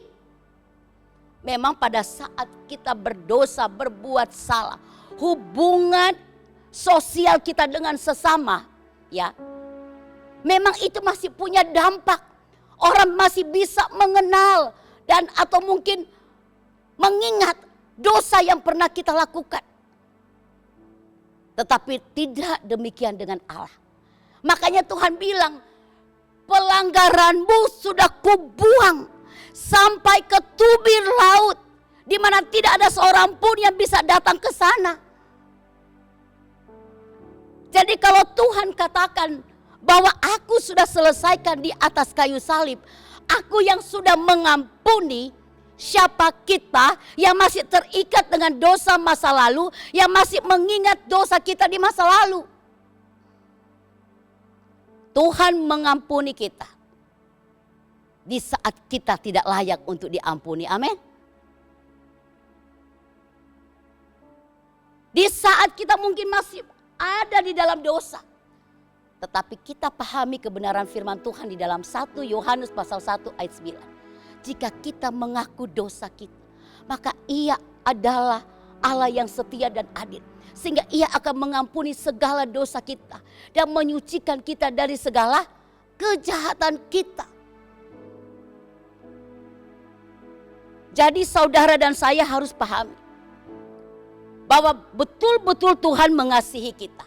D: Memang pada saat kita berdosa, berbuat salah, hubungan sosial kita dengan sesama, ya, memang itu masih punya dampak. Orang masih bisa mengenal dan atau mungkin mengingat dosa yang pernah kita lakukan. Tetapi tidak demikian dengan Allah. Makanya Tuhan bilang, pelanggaranmu sudah kubuang sampai ke tubir laut, di mana tidak ada seorang pun yang bisa datang ke sana. Jadi kalau Tuhan katakan bahwa aku sudah selesaikan di atas kayu salib, aku yang sudah mengampuni, siapa kita yang masih terikat dengan dosa masa lalu, yang masih mengingat dosa kita di masa lalu? Tuhan mengampuni kita di saat kita tidak layak untuk diampuni. Amin. Di saat kita mungkin masih ada di dalam dosa, tetapi kita pahami kebenaran firman Tuhan di dalam 1 Yohanes pasal 1 ayat 9. Jika kita mengaku dosa kita, maka Ia adalah Allah yang setia dan adil. Sehingga Ia akan mengampuni segala dosa kita dan menyucikan kita dari segala kejahatan kita. Jadi saudara dan saya harus pahami bahwa betul-betul Tuhan mengasihi kita.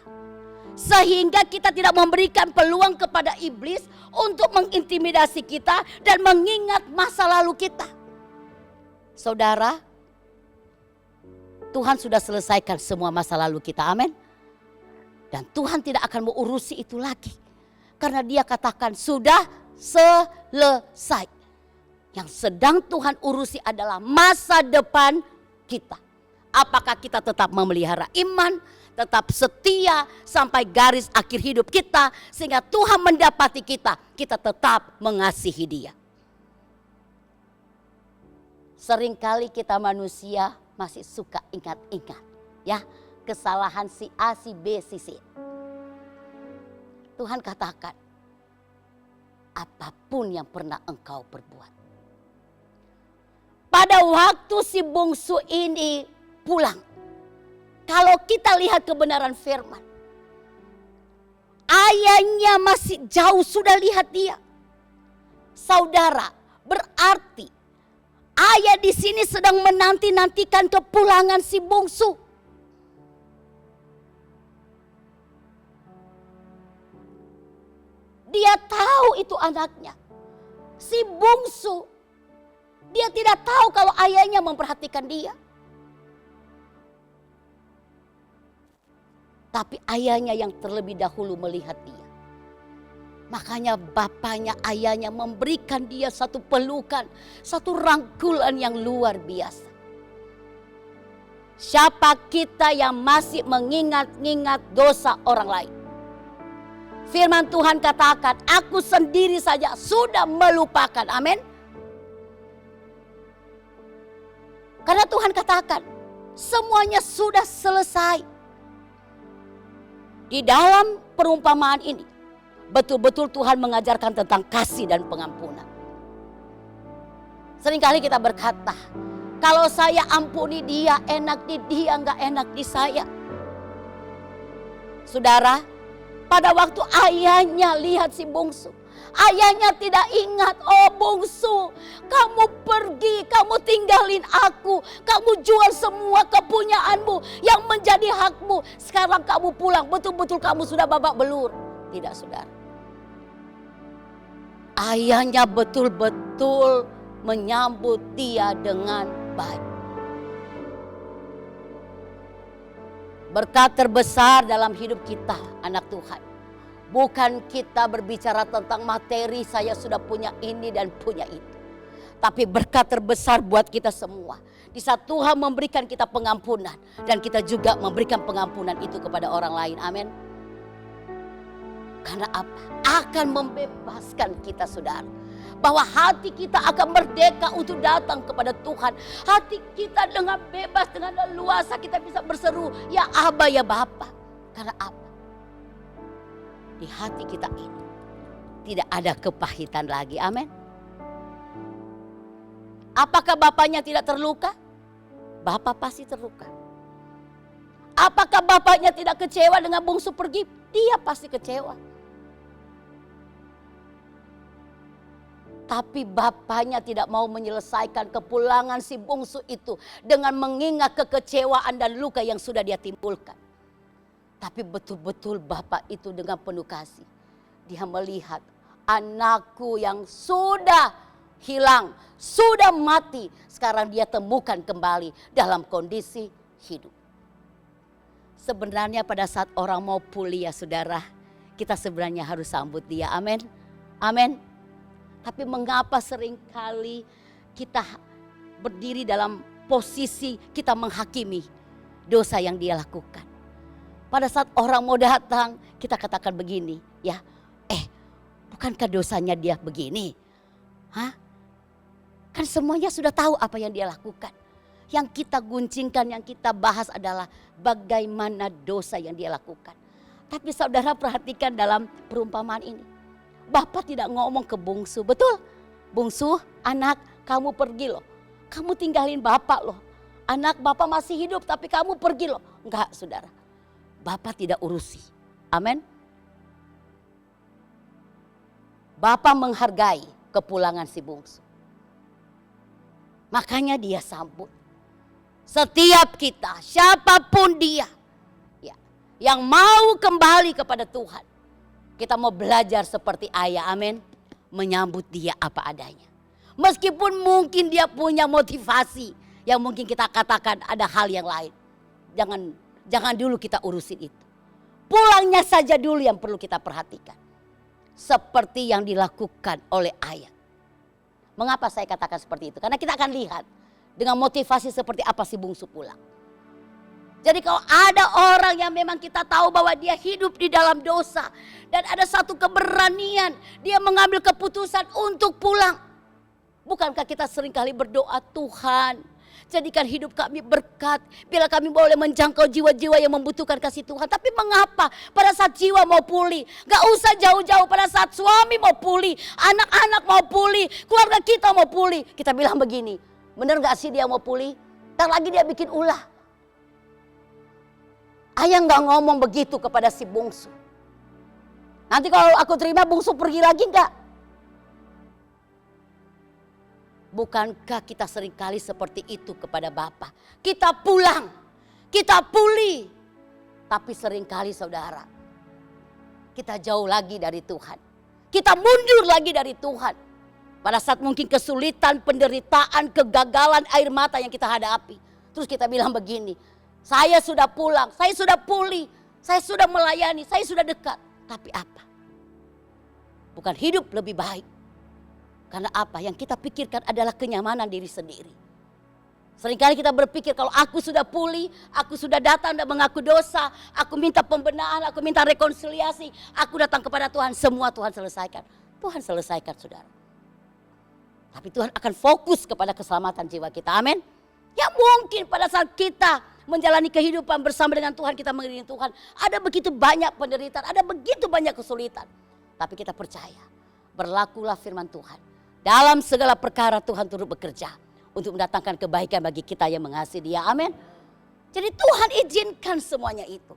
D: Sehingga kita tidak memberikan peluang kepada iblis untuk mengintimidasi kita dan mengingat masa lalu kita. Saudara, Tuhan sudah selesaikan semua masa lalu kita, amin. Dan Tuhan tidak akan mengurusi itu lagi. Karena Dia katakan sudah selesai. Yang sedang Tuhan urusi adalah masa depan kita. Apakah kita tetap memelihara iman, tetap setia sampai garis akhir hidup kita, sehingga Tuhan mendapati kita tetap mengasihi Dia. Seringkali kita manusia masih suka ingat-ingat ya kesalahan si A, si B, si C. Tuhan katakan, apapun yang pernah engkau perbuat. Pada waktu si bungsu ini pulang, kalau kita lihat kebenaran firman, ayahnya masih jauh sudah lihat dia. Saudara, berarti ayah di sini sedang menanti-nantikan kepulangan si bungsu. Dia tahu itu anaknya. Si bungsu, dia tidak tahu kalau ayahnya memperhatikan dia. Tapi ayahnya yang terlebih dahulu melihat dia. Makanya bapaknya, ayahnya memberikan dia satu pelukan, satu rangkulan yang luar biasa. Siapa kita yang masih mengingat-ingat dosa orang lain? Firman Tuhan katakan, aku sendiri saja sudah melupakan. Amin. Karena Tuhan katakan, semuanya sudah selesai. Di dalam perumpamaan ini, betul-betul Tuhan mengajarkan tentang kasih dan pengampunan. Seringkali kita berkata, kalau saya ampuni dia, enak di dia, enggak enak di saya. Saudara, pada waktu ayahnya lihat si bungsu, ayahnya tidak ingat, oh bungsu, kamu pergi, kamu tinggalin aku, kamu jual semua kepunyaanmu yang menjadi hakmu. Sekarang kamu pulang, betul-betul kamu sudah babak belur. Tidak, saudara. Ayahnya betul-betul menyambut dia dengan baik. Berkat terbesar dalam hidup kita, anak Tuhan, bukan kita berbicara tentang materi, saya sudah punya ini dan punya itu. Tapi berkat terbesar buat kita semua, di saat Tuhan memberikan kita pengampunan, dan kita juga memberikan pengampunan itu kepada orang lain. Amin. Karena apa? Akan membebaskan kita, saudara. Bahwa hati kita akan merdeka untuk datang kepada Tuhan. Hati kita dengan bebas, dengan leluasa kita bisa berseru, ya Aba, ya Bapa. Karena apa? Di hati kita ini tidak ada kepahitan lagi. Amin. Apakah bapaknya tidak terluka? Bapak pasti terluka. Apakah bapaknya tidak kecewa dengan bungsu pergi? Dia pasti kecewa. Tapi bapaknya tidak mau menyelesaikan kepulangan si bungsu itu dengan mengingat kekecewaan dan luka yang sudah dia timbulkan. Tapi betul-betul bapak itu dengan penuh kasih. Dia melihat anakku yang sudah hilang, sudah mati. Sekarang dia temukan kembali dalam kondisi hidup. Sebenarnya pada saat orang mau pulih ya saudara, kita sebenarnya harus sambut dia. Amin. Amin. Tapi mengapa seringkali kita berdiri dalam posisi kita menghakimi dosa yang dia lakukan. Pada saat orang mau datang, kita katakan begini, ya, bukankah dosanya dia begini? Hah? Kan semuanya sudah tahu apa yang dia lakukan. Yang kita guncingkan, yang kita bahas adalah bagaimana dosa yang dia lakukan. Tapi saudara perhatikan dalam perumpamaan ini. Bapak tidak ngomong ke bungsu, betul? Bungsu, anak, kamu pergi loh. Kamu tinggalin bapak loh. Anak, bapak masih hidup tapi kamu pergi loh. Enggak, saudara. Bapak tidak urusi. Amin. Bapak menghargai kepulangan si bungsu. Makanya dia sambut. Setiap kita, siapapun dia, ya, yang mau kembali kepada Tuhan. Kita mau belajar seperti ayah, amin. Menyambut dia apa adanya. Meskipun mungkin dia punya motivasi yang mungkin kita katakan ada hal yang lain. Jangan dulu kita urusin itu. Pulangnya saja dulu yang perlu kita perhatikan. Seperti yang dilakukan oleh ayah. Mengapa saya katakan seperti itu? Karena kita akan lihat dengan motivasi seperti apa si bungsu pulang. Jadi kalau ada orang yang memang kita tahu bahwa dia hidup di dalam dosa. Dan ada satu keberanian dia mengambil keputusan untuk pulang. Bukankah kita seringkali berdoa, Tuhan jadikan hidup kami berkat. Bila kami boleh menjangkau jiwa-jiwa yang membutuhkan kasih Tuhan. Tapi mengapa pada saat jiwa mau pulih. Gak usah jauh-jauh, pada saat suami mau pulih. Anak-anak mau pulih. Keluarga kita mau pulih. Kita bilang begini, bener gak sih dia mau pulih? Ntar lagi dia bikin ulah. Ayah gak ngomong begitu kepada si bungsu. Nanti kalau aku terima bungsu pergi lagi gak? Bukankah kita seringkali seperti itu kepada Bapa? Kita pulang, kita pulih. Tapi seringkali saudara, kita jauh lagi dari Tuhan. Kita mundur lagi dari Tuhan. Pada saat mungkin kesulitan, penderitaan, kegagalan, air mata yang kita hadapi. Terus kita bilang begini, saya sudah pulang, saya sudah pulih, saya sudah melayani, saya sudah dekat. Tapi apa? Bukan hidup lebih baik. Karena apa? Yang kita pikirkan adalah kenyamanan diri sendiri. Seringkali kita berpikir kalau aku sudah pulih, aku sudah datang dan mengaku dosa, aku minta pembenahan, aku minta rekonsiliasi, aku datang kepada Tuhan, semua Tuhan selesaikan. Tuhan selesaikan saudara. Tapi Tuhan akan fokus kepada keselamatan jiwa kita, amin. Ya mungkin pada saat kita menjalani kehidupan bersama dengan Tuhan, kita mengiringi Tuhan, ada begitu banyak penderitaan, ada begitu banyak kesulitan. Tapi kita percaya, berlakulah firman Tuhan. Dalam segala perkara Tuhan turut bekerja untuk mendatangkan kebaikan bagi kita yang mengasihi Dia. Amin. Jadi Tuhan izinkan semuanya itu.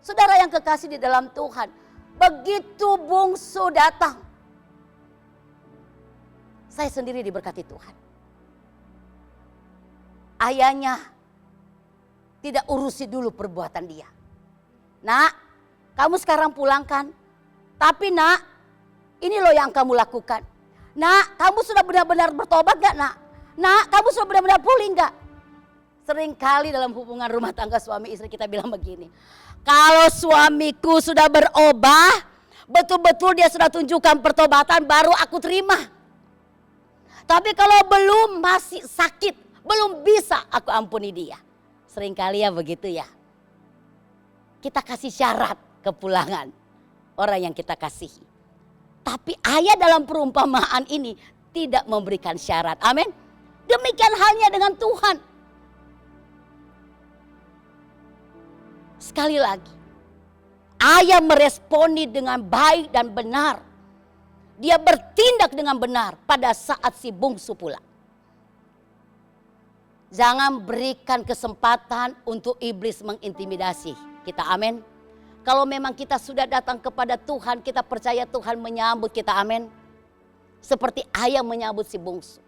D: Saudara yang kekasih di dalam Tuhan, begitu bungsu datang, saya sendiri diberkati Tuhan. Ayahnya tidak urusi dulu perbuatan dia. Nak, kamu sekarang pulangkan. Tapi nak, ini loh yang kamu lakukan. Nak, kamu sudah benar-benar bertobat gak nak? Nak, kamu sudah benar-benar pulih gak? Seringkali dalam hubungan rumah tangga suami istri kita bilang begini. Kalau suamiku sudah berubah, betul-betul dia sudah tunjukkan pertobatan, baru aku terima. Tapi kalau belum, masih sakit, belum bisa aku ampuni dia. Seringkali ya begitu ya. Kita kasih syarat kepulangan orang yang kita kasihi. Tapi ayat dalam perumpamaan ini tidak memberikan syarat. Amin. Demikian halnya dengan Tuhan. Sekali lagi, ayah meresponi dengan baik dan benar. Dia bertindak dengan benar pada saat si bungsu pulang. Jangan berikan kesempatan untuk iblis mengintimidasi kita. Amin. Kalau memang kita sudah datang kepada Tuhan, kita percaya Tuhan menyambut kita, amin. Seperti ayah menyambut si bungsu.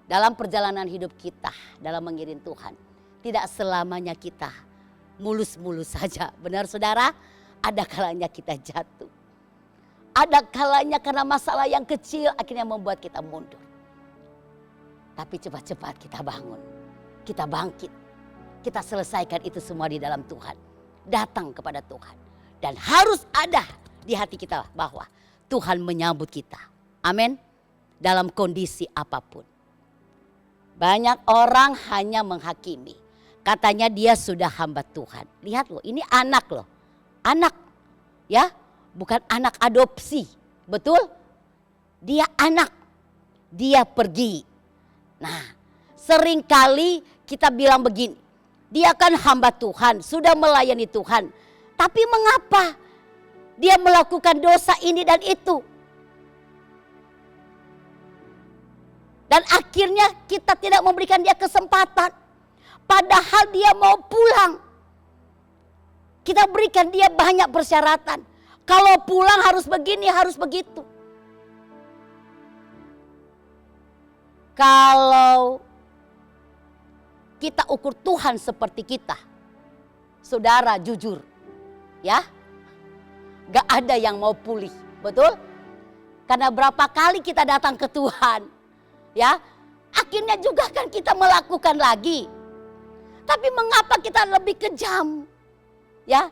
D: Dalam perjalanan hidup kita, dalam mengiring Tuhan, tidak selamanya kita mulus-mulus saja. Benar saudara? Ada kalanya kita jatuh. Ada kalanya karena masalah yang kecil akhirnya membuat kita mundur. Tapi cepat-cepat kita bangun, kita bangkit. Kita selesaikan itu semua di dalam Tuhan. Datang kepada Tuhan. Dan harus ada di hati kita bahwa Tuhan menyambut kita. Amin. Dalam kondisi apapun. Banyak orang hanya menghakimi. Katanya dia sudah hamba Tuhan. Lihat loh, ini anak loh. Anak. Ya, bukan anak adopsi. Betul? Dia anak. Dia pergi. Nah, seringkali kita bilang begini. Dia kan hamba Tuhan, sudah melayani Tuhan. Tapi mengapa dia melakukan dosa ini dan itu? Dan akhirnya kita tidak memberikan dia kesempatan. Padahal dia mau pulang. Kita berikan dia banyak persyaratan. Kalau pulang harus begini, harus begitu. Kalau kita ukur Tuhan seperti kita, saudara jujur, ya, gak ada yang mau pulih, betul? Karena berapa kali kita datang ke Tuhan, ya, akhirnya juga kan kita melakukan lagi. Tapi mengapa kita lebih kejam, ya,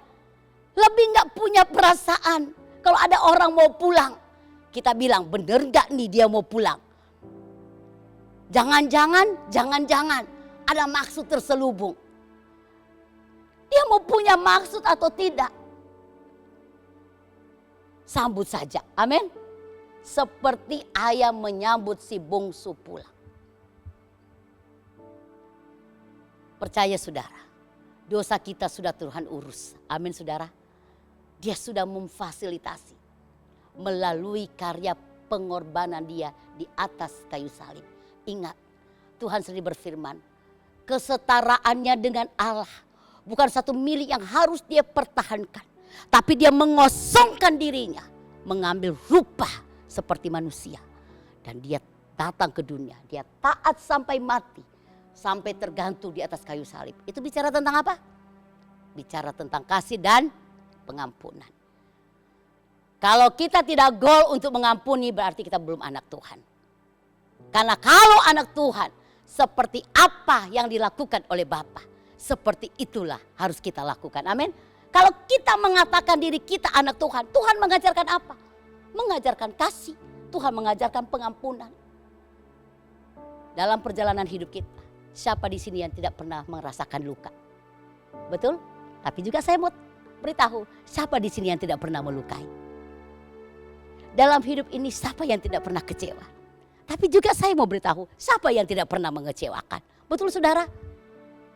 D: lebih gak punya perasaan. Kalau ada orang mau pulang, kita bilang bener gak nih dia mau pulang? Jangan-jangan ada maksud terselubung. Dia mau punya maksud atau tidak. Sambut saja. Amin. Seperti ayam menyambut si bungsu pulang. Percaya saudara, dosa kita sudah Tuhan urus. Amin saudara. Dia sudah memfasilitasi melalui karya pengorbanan dia di atas kayu salib. Ingat, Tuhan sendiri berfirman, kesetaraannya dengan Allah bukan satu milik yang harus dia pertahankan. Tapi dia mengosongkan dirinya, mengambil rupa seperti manusia. Dan dia datang ke dunia, dia taat sampai mati. Sampai tergantung di atas kayu salib. Itu bicara tentang apa? Bicara tentang kasih dan pengampunan. Kalau kita tidak goal untuk mengampuni, berarti kita belum anak Tuhan. Karena kalau anak Tuhan, seperti apa yang dilakukan oleh Bapa, seperti itulah harus kita lakukan. Amin. Kalau kita mengatakan diri kita anak Tuhan, Tuhan mengajarkan apa? Mengajarkan kasih. Tuhan mengajarkan pengampunan. Dalam perjalanan hidup kita, siapa di sini yang tidak pernah merasakan luka? Betul? Tapi juga saya mau beritahu, siapa di sini yang tidak pernah melukai? Dalam hidup ini siapa yang tidak pernah kecewa? Tapi juga saya mau beritahu, siapa yang tidak pernah mengecewakan? Betul saudara?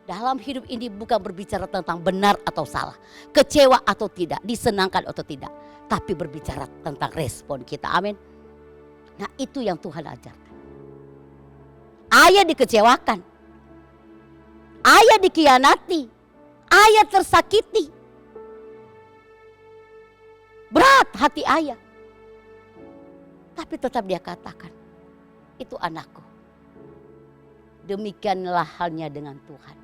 D: Dalam hidup ini bukan berbicara tentang benar atau salah, kecewa atau tidak, disenangkan atau tidak. Tapi berbicara tentang respon kita, amin. Nah itu yang Tuhan ajarkan. Ayah dikecewakan. Ayah dikhianati. Ayah tersakiti. Berat hati ayah. Tapi tetap dia katakan, itu anakku. Demikianlah halnya dengan Tuhan.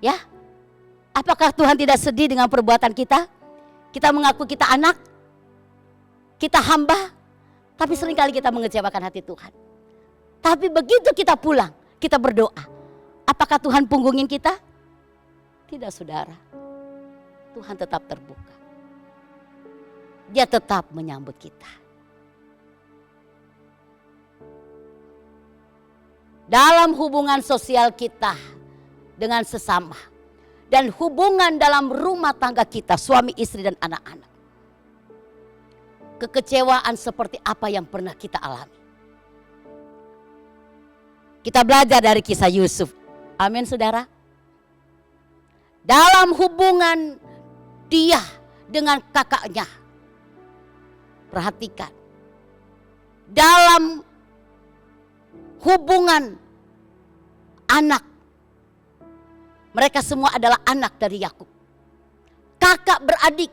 D: Ya, apakah Tuhan tidak sedih dengan perbuatan kita? Kita mengaku kita anak, kita hamba, tapi seringkali kita mengecewakan hati Tuhan. Tapi begitu kita pulang, kita berdoa. Apakah Tuhan punggungin kita? Tidak saudara. Tuhan tetap terbuka. Dia tetap menyambut kita. Dalam hubungan sosial kita dengan sesama. Dan hubungan dalam rumah tangga kita, suami, istri, dan anak-anak. Kekecewaan seperti apa yang pernah kita alami. Kita belajar dari kisah Yusuf. Amin saudara. Dalam hubungan dia dengan kakaknya. Perhatikan. Dalam hubungan anak. Mereka semua adalah anak dari Yakub. Kakak beradik.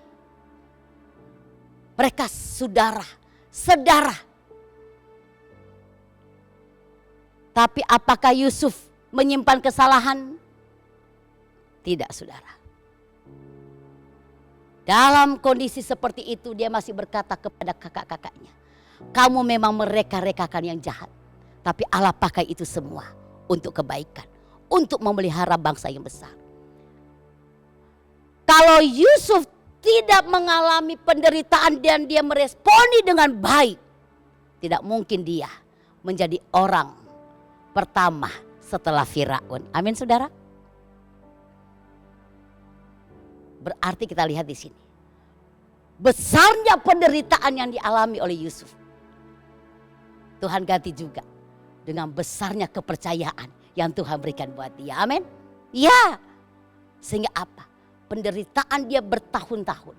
D: Mereka saudara. Sedara. Tapi apakah Yusuf menyimpan kesalahan? Tidak saudara. Dalam kondisi seperti itu dia masih berkata kepada kakak-kakaknya. Kamu memang mereka-rekakan yang jahat. Tapi Allah pakai itu semua untuk kebaikan. Untuk memelihara bangsa yang besar. Kalau Yusuf tidak mengalami penderitaan dan dia meresponi dengan baik. Tidak mungkin dia menjadi orang pertama setelah Firaun. Amin saudara. Berarti kita lihat di sini. Besarnya penderitaan yang dialami oleh Yusuf. Tuhan ganti juga dengan besarnya kepercayaan yang Tuhan berikan buat dia. Amin. Ya. Sehingga apa? Penderitaan dia bertahun-tahun.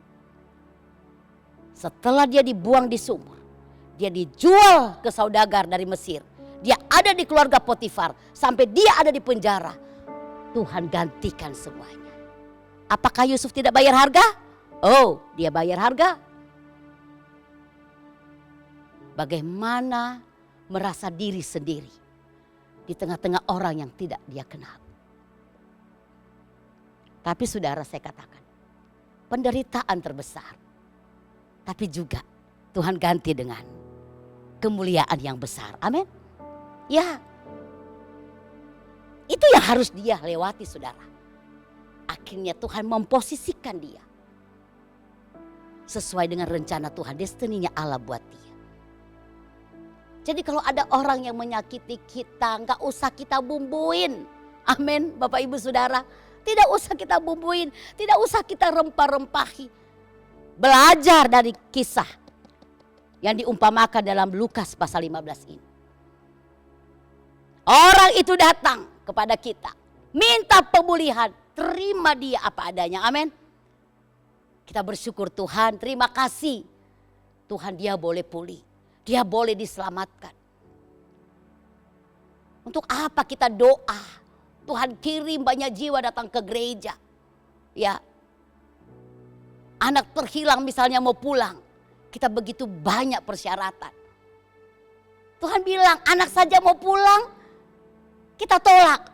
D: Setelah dia dibuang di sumur. Dia dijual ke saudagar dari Mesir. Dia ada di keluarga Potifar. Sampai dia ada di penjara. Tuhan gantikan semuanya. Apakah Yusuf tidak bayar harga? Oh, dia bayar harga. Bagaimana merasa diri sendiri. Di tengah-tengah orang yang tidak dia kenal. Tapi saudara saya katakan. Penderitaan terbesar. Tapi juga Tuhan ganti dengan kemuliaan yang besar. Amin. Ya, itu yang harus dia lewati saudara. Akhirnya Tuhan memposisikan dia. Sesuai dengan rencana Tuhan, destininya Allah buat dia. Jadi kalau ada orang yang menyakiti kita, gak usah kita bumbuin. Amin, Bapak Ibu Saudara. Tidak usah kita bumbuin, tidak usah kita rempah-rempahi. Belajar dari kisah yang diumpamakan dalam Lukas pasal 15 ini. Orang itu datang kepada kita, minta pemulihan, terima dia apa adanya. Amin. Kita bersyukur Tuhan, terima kasih. Tuhan, dia boleh pulih, dia boleh diselamatkan. Untuk apa kita doa? Tuhan kirim banyak jiwa datang ke gereja. Ya. Anak terhilang misalnya mau pulang. Kita begitu banyak persyaratan. Tuhan bilang anak saja mau pulang, kita tolak.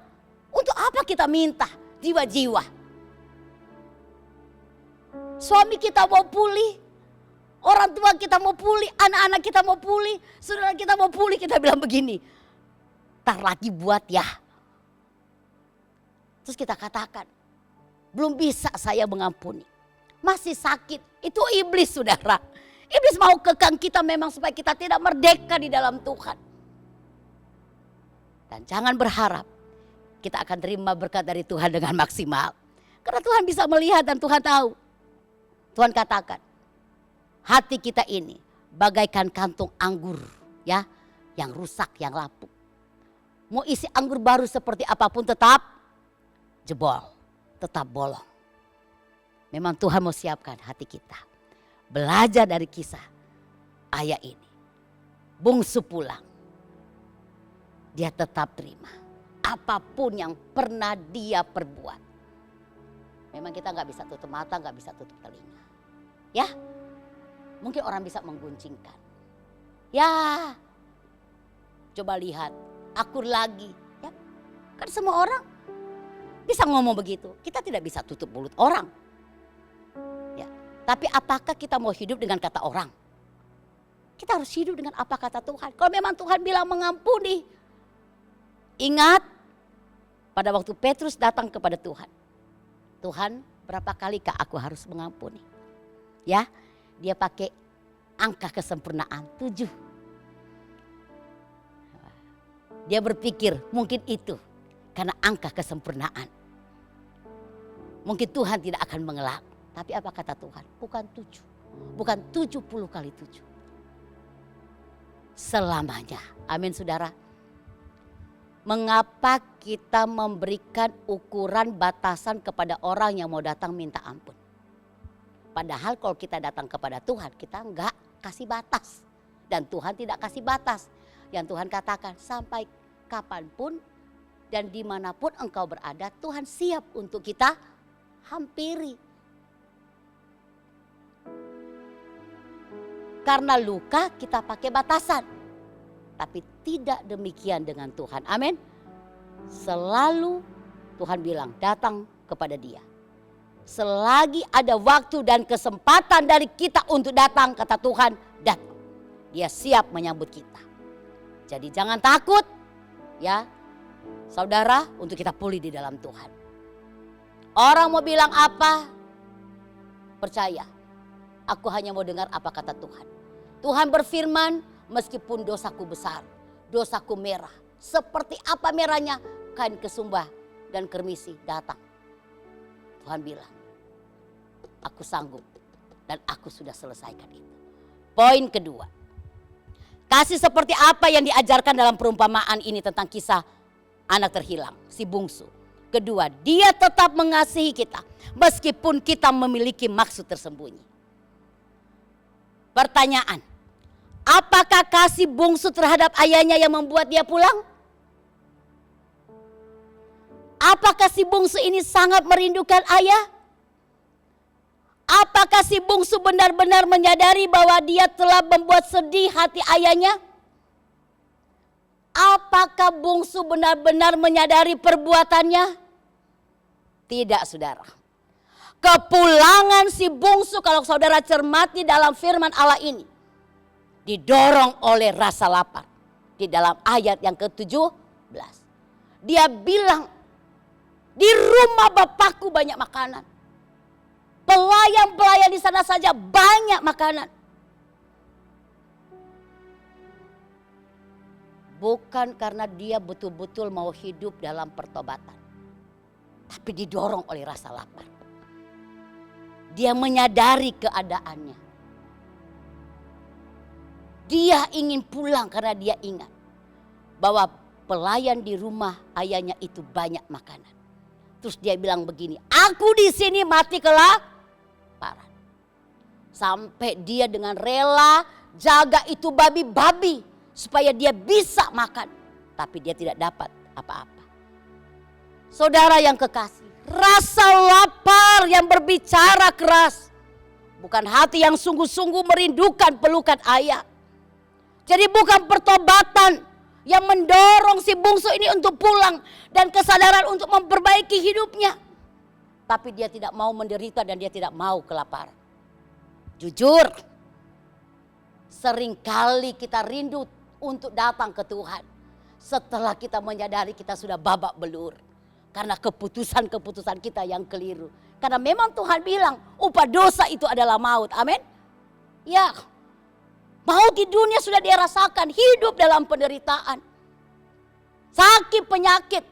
D: Untuk apa kita minta jiwa-jiwa? Suami kita mau pulih, orang tua kita mau pulih, anak-anak kita mau pulih, saudara kita mau pulih, kita bilang begini. Ntar lagi buat ya. Terus kita katakan, belum bisa saya mengampuni. Masih sakit, itu iblis saudara. Iblis mau kekang kita memang supaya kita tidak merdeka di dalam Tuhan. Dan jangan berharap kita akan terima berkat dari Tuhan dengan maksimal. Karena Tuhan bisa melihat dan Tuhan tahu. Tuhan katakan, hati kita ini bagaikan kantung anggur ya, yang rusak, yang lapuk. Mau isi anggur baru seperti apapun tetap jebol, tetap bolong. Memang Tuhan mau siapkan hati kita. Belajar dari kisah ayah ini. Bungsu pulang. Dia tetap terima. Apapun yang pernah dia perbuat. Memang kita gak bisa tutup mata, gak bisa tutup telinga. Ya, mungkin orang bisa mengguncingkan. Ya, coba lihat, akur lagi. Ya, kan semua orang bisa ngomong begitu. Kita tidak bisa tutup mulut orang. Ya, tapi apakah kita mau hidup dengan kata orang? Kita harus hidup dengan apa kata Tuhan. Kalau memang Tuhan bilang mengampuni. Ingat pada waktu Petrus datang kepada Tuhan. Tuhan, berapa kalikah aku harus mengampuni? Ya, dia pakai angka kesempurnaan 7. Dia berpikir mungkin itu karena angka kesempurnaan. Mungkin Tuhan tidak akan mengelak. Tapi apa kata Tuhan? Bukan 7. Bukan 70 kali 7. Selamanya. Amin saudara. Mengapa kita memberikan ukuran batasan kepada orang yang mau datang minta ampun? Padahal kalau kita datang kepada Tuhan, kita enggak kasih batas. Dan Tuhan tidak kasih batas. Yang Tuhan katakan sampai kapanpun dan dimanapun engkau berada, Tuhan siap untuk kita hampiri. Karena luka kita pakai batasan. Tapi tidak demikian dengan Tuhan. Amin. Selalu Tuhan bilang datang kepada dia. Selagi ada waktu dan kesempatan dari kita untuk datang, kata Tuhan, datang. Dia siap menyambut kita. Jadi jangan takut ya saudara untuk kita pulih di dalam Tuhan. Orang mau bilang apa? Percaya. Aku hanya mau dengar apa kata Tuhan. Tuhan berfirman, meskipun dosaku besar, dosaku merah. Seperti apa merahnya? Kain kesumbah dan kermisi datang. Tuhan bilang, aku sanggup dan aku sudah selesaikan itu. Poin kedua. Kasih seperti apa yang diajarkan dalam perumpamaan ini tentang kisah anak terhilang, si bungsu. Kedua, dia tetap mengasihi kita meskipun kita memiliki maksud tersembunyi. Pertanyaan, apakah kasih bungsu terhadap ayahnya yang membuat dia pulang? Apakah si bungsu ini sangat merindukan ayah? Apakah si bungsu benar-benar menyadari bahwa dia telah membuat sedih hati ayahnya? Apakah bungsu benar-benar menyadari perbuatannya? Tidak, saudara. Kepulangan si bungsu, kalau saudara cermati dalam firman Allah ini, didorong oleh rasa lapar. Di dalam ayat yang ke-17. Dia bilang, di rumah bapakku banyak makanan. Pelayan-pelayan di sana saja banyak makanan. Bukan karena dia betul-betul mau hidup dalam pertobatan. Tapi didorong oleh rasa lapar. Dia menyadari keadaannya. Dia ingin pulang karena dia ingat bahwa pelayan di rumah ayahnya itu banyak makanan. Terus dia bilang begini, aku di sini mati kelaparan. Sampai dia dengan rela jaga itu babi-babi supaya dia bisa makan. Tapi dia tidak dapat apa-apa. Saudara yang kekasih, rasa lapar yang berbicara keras. Bukan hati yang sungguh-sungguh merindukan pelukan ayah. Jadi bukan pertobatan yang mendorong si bungsu ini untuk pulang dan kesadaran untuk memperbaiki hidupnya. Tapi dia tidak mau menderita dan dia tidak mau kelaparan. Jujur, seringkali kita rindu untuk datang ke Tuhan. Setelah kita menyadari kita sudah babak belur. Karena keputusan-keputusan kita yang keliru. Karena memang Tuhan bilang upah dosa itu adalah maut. Amin. Ya, maut di dunia sudah dia rasakan. Hidup dalam penderitaan. Sakit, penyakit.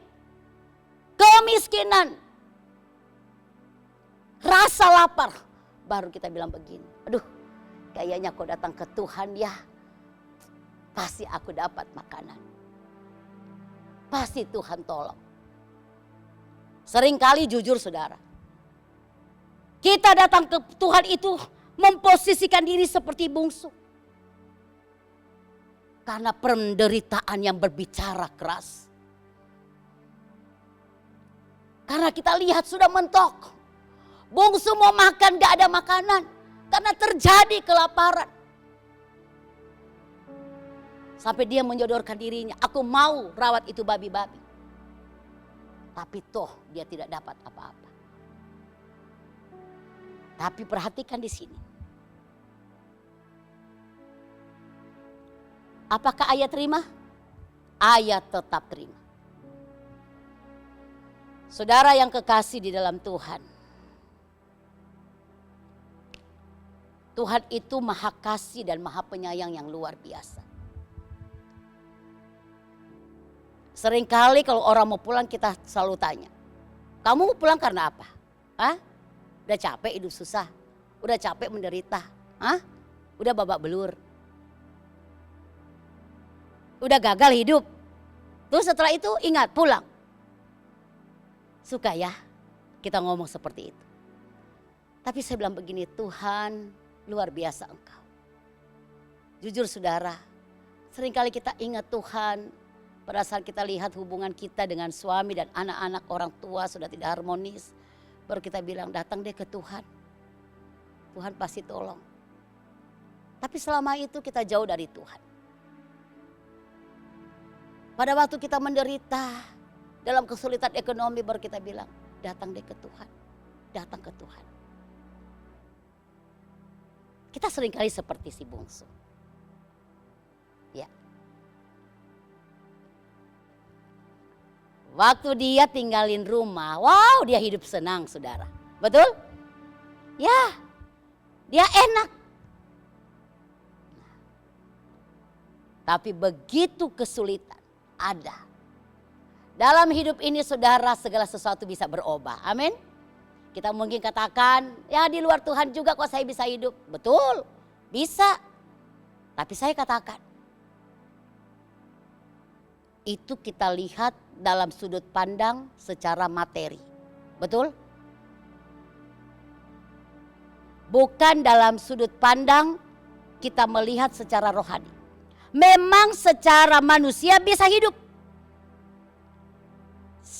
D: Kemiskinan. Rasa lapar. Baru kita bilang begini. Aduh, kayaknya kau datang ke Tuhan ya. Pasti aku dapat makanan. Pasti Tuhan tolong. Seringkali jujur saudara. Kita datang ke Tuhan itu memposisikan diri seperti bungsu. Karena penderitaan yang berbicara keras. Karena kita lihat sudah mentok. Bungsu mau makan gak ada makanan. Karena terjadi kelaparan. Sampai dia menyodorkan dirinya. Aku mau rawat itu babi-babi. Tapi toh dia tidak dapat apa-apa. Tapi perhatikan di sini. Apakah ayah terima? Ayah tetap terima. Saudara yang kekasih di dalam Tuhan. Tuhan itu maha kasih dan maha penyayang yang luar biasa. Seringkali kalau orang mau pulang kita selalu tanya. Kamu mau pulang karena apa? Hah? Udah capek hidup susah? Udah capek menderita? Hah? Udah babak belur? Udah gagal hidup? Terus setelah itu ingat pulang. Suka ya kita ngomong seperti itu. Tapi saya bilang begini, Tuhan luar biasa Engkau. Jujur saudara, seringkali kita ingat Tuhan. Pada saat kita lihat hubungan kita dengan suami dan anak-anak orang tua sudah tidak harmonis. Baru kita bilang datang deh ke Tuhan. Tuhan pasti tolong. Tapi selama itu kita jauh dari Tuhan. Pada waktu kita menderita dalam kesulitan ekonomi baru kita bilang datang deh ke Tuhan. Datang ke Tuhan. Kita seringkali seperti si bungsu. Ya. Waktu dia tinggalin rumah, wow dia hidup senang saudara. Betul? Ya, dia enak. Tapi begitu kesulitan ada. Dalam hidup ini saudara segala sesuatu bisa berubah. Amin. Kita mungkin katakan, ya di luar Tuhan juga kok saya bisa hidup. Betul, bisa. Tapi saya katakan, itu kita lihat dalam sudut pandang secara materi. Betul? Bukan dalam sudut pandang kita melihat secara rohani. Memang secara manusia bisa hidup.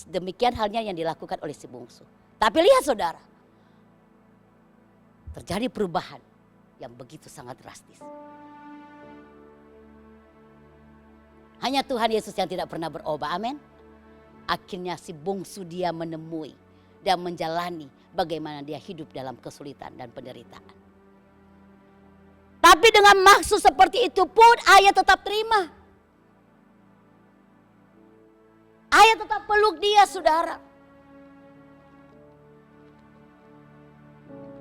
D: Demikian halnya yang dilakukan oleh si bungsu. Tapi lihat saudara, terjadi perubahan yang begitu sangat drastis. Hanya Tuhan Yesus yang tidak pernah berubah, amin. Akhirnya si bungsu dia menemui dan menjalani bagaimana dia hidup dalam kesulitan dan penderitaan. Tapi dengan maksud seperti itu pun ayah tetap terima. Ayah tetap peluk dia saudara.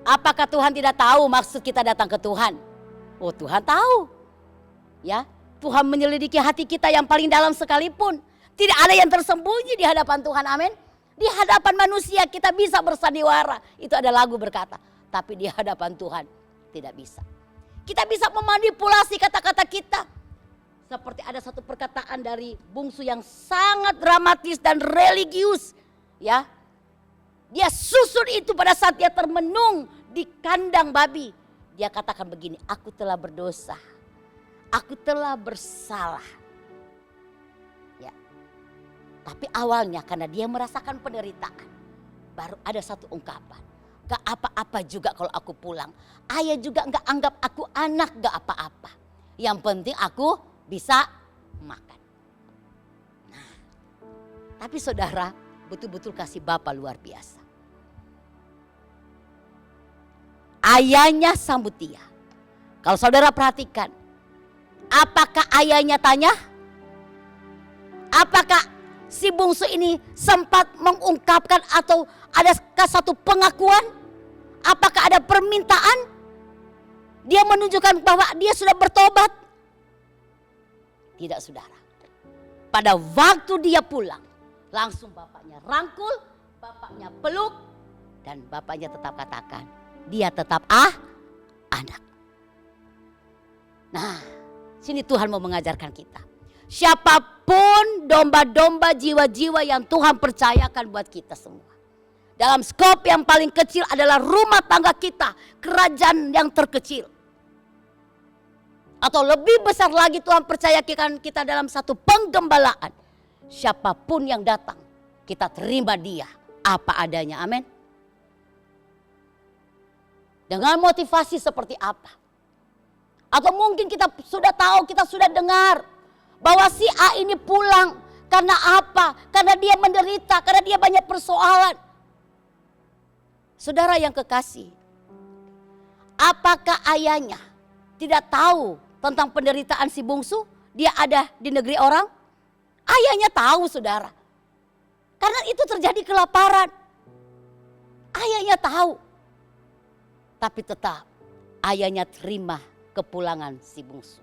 D: Apakah Tuhan tidak tahu maksud kita datang ke Tuhan? Oh Tuhan tahu. Ya, Tuhan menyelidiki hati kita yang paling dalam sekalipun. Tidak ada yang tersembunyi di hadapan Tuhan, amin. Di hadapan manusia kita bisa bersandiwara. Itu ada lagu berkata. Tapi di hadapan Tuhan tidak bisa. Kita bisa memanipulasi kata-kata kita. Seperti ada satu perkataan dari bungsu yang sangat dramatis dan religius. Ya, dia susun itu pada saat dia termenung di kandang babi. Dia katakan begini, aku telah berdosa. Aku telah bersalah. Ya. Tapi awalnya karena dia merasakan penderitaan. Baru ada satu ungkapan. Gak apa-apa juga kalau aku pulang. Ayah juga gak anggap aku anak, gak apa-apa. Yang penting aku bisa makan. Nah, tapi saudara betul-betul kasih Bapa luar biasa. Ayahnya sambut dia. Kalau saudara perhatikan, apakah ayahnya tanya? Apakah si bungsu ini sempat mengungkapkan atau adakah satu pengakuan? Apakah ada permintaan? Dia menunjukkan bahwa dia sudah bertobat? Tidak, saudara. Pada waktu dia pulang, langsung bapaknya rangkul, bapaknya peluk, dan bapaknya tetap katakan, dia tetap anak. Nah, sini Tuhan mau mengajarkan kita. Siapapun domba-domba jiwa-jiwa yang Tuhan percayakan buat kita semua. Dalam skop yang paling kecil adalah rumah tangga kita, kerajaan yang terkecil. Atau lebih besar lagi Tuhan percayakan kita dalam satu penggembalaan. Siapapun yang datang, kita terima dia apa adanya, amin. Dengan motivasi seperti apa? Atau mungkin kita sudah tahu, kita sudah dengar bahwa si A ini pulang karena apa? Karena dia menderita, karena dia banyak persoalan. Saudara yang kekasih, apakah ayahnya tidak tahu tentang penderitaan si bungsu? Dia ada di negeri orang? Ayahnya tahu, saudara. Karena itu terjadi kelaparan. Ayahnya tahu. Tapi tetap ayahnya terima kepulangan si bungsu.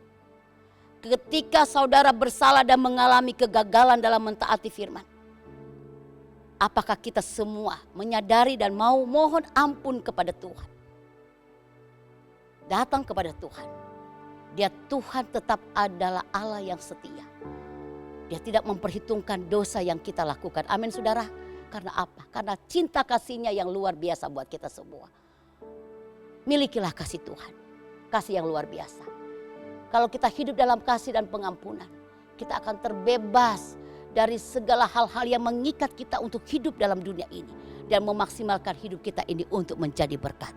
D: Ketika saudara bersalah dan mengalami kegagalan dalam mentaati firman. Apakah kita semua menyadari dan mau mohon ampun kepada Tuhan? Datang kepada Tuhan. Dia Tuhan tetap adalah Allah yang setia. Dia tidak memperhitungkan dosa yang kita lakukan. Amin, saudara. Karena apa? Karena cinta kasihnya yang luar biasa buat kita semua. Milikilah kasih Tuhan. Kasih yang luar biasa. Kalau kita hidup dalam kasih dan pengampunan, kita akan terbebas dari segala hal-hal yang mengikat kita untuk hidup dalam dunia ini. Dan memaksimalkan hidup kita ini untuk menjadi berkat.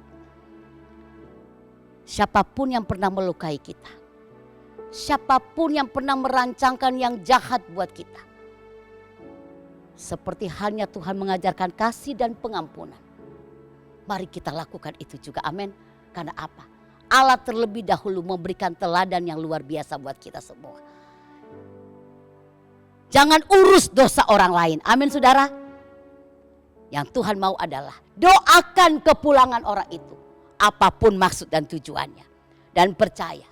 D: Siapapun yang pernah melukai kita. Siapapun yang pernah merancangkan yang jahat buat kita. Seperti halnya Tuhan mengajarkan kasih dan pengampunan. Mari kita lakukan itu juga, amin. Karena apa? Allah terlebih dahulu memberikan teladan yang luar biasa buat kita semua. Jangan urus dosa orang lain, amin, saudara. Yang Tuhan mau adalah doakan kepulangan orang itu. Apapun maksud dan tujuannya. Dan percaya,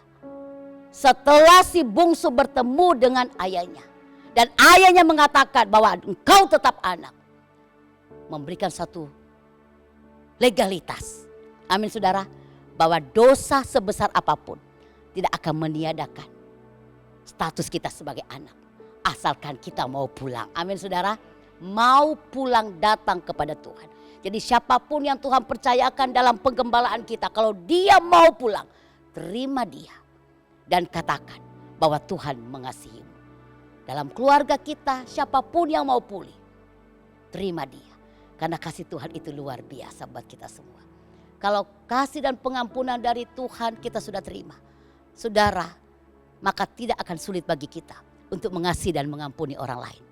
D: setelah si bungsu bertemu dengan ayahnya. Dan ayahnya mengatakan bahwa engkau tetap anak. Memberikan satu legalitas. Amin, saudara. Bahwa dosa sebesar apapun tidak akan meniadakan status kita sebagai anak. Asalkan kita mau pulang. Amin, saudara. Mau pulang datang kepada Tuhan. Jadi siapapun yang Tuhan percayakan dalam penggembalaan kita. Kalau dia mau pulang, terima dia. Dan katakan bahwa Tuhan mengasihimu. Dalam keluarga kita, siapapun yang mau pulih, terima dia. Karena kasih Tuhan itu luar biasa buat kita semua. Kalau kasih dan pengampunan dari Tuhan kita sudah terima, saudara, maka tidak akan sulit bagi kita untuk mengasihi dan mengampuni orang lain.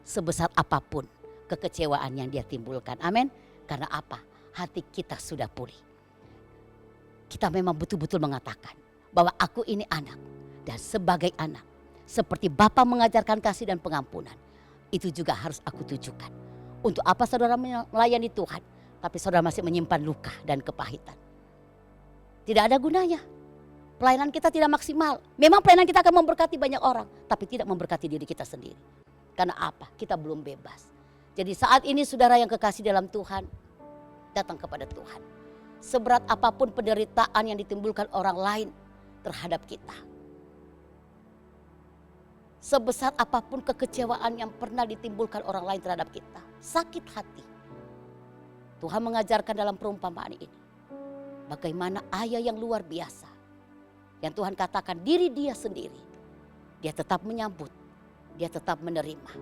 D: Sebesar apapun kekecewaan yang dia timbulkan. Amin. Karena apa? Hati kita sudah pulih. Kita memang betul-betul mengatakan bahwa aku ini anak. Dan sebagai anak, seperti Bapa mengajarkan kasih dan pengampunan, itu juga harus aku tujukan. Untuk apa saudara melayani Tuhan, tapi saudara masih menyimpan luka dan kepahitan? Tidak ada gunanya. Pelayanan kita tidak maksimal. Memang pelayanan kita akan memberkati banyak orang, tapi tidak memberkati diri kita sendiri. Karena apa? Kita belum bebas. Jadi saat ini saudara yang kekasih dalam Tuhan, datang kepada Tuhan. Seberat apapun penderitaan yang ditimbulkan orang lain terhadap kita. Sebesar apapun kekecewaan yang pernah ditimbulkan orang lain terhadap kita. Sakit hati. Tuhan mengajarkan dalam perumpamaan ini. Bagaimana ayah yang luar biasa. Yang Tuhan katakan diri dia sendiri. Dia tetap menyambut. Dia tetap menerima.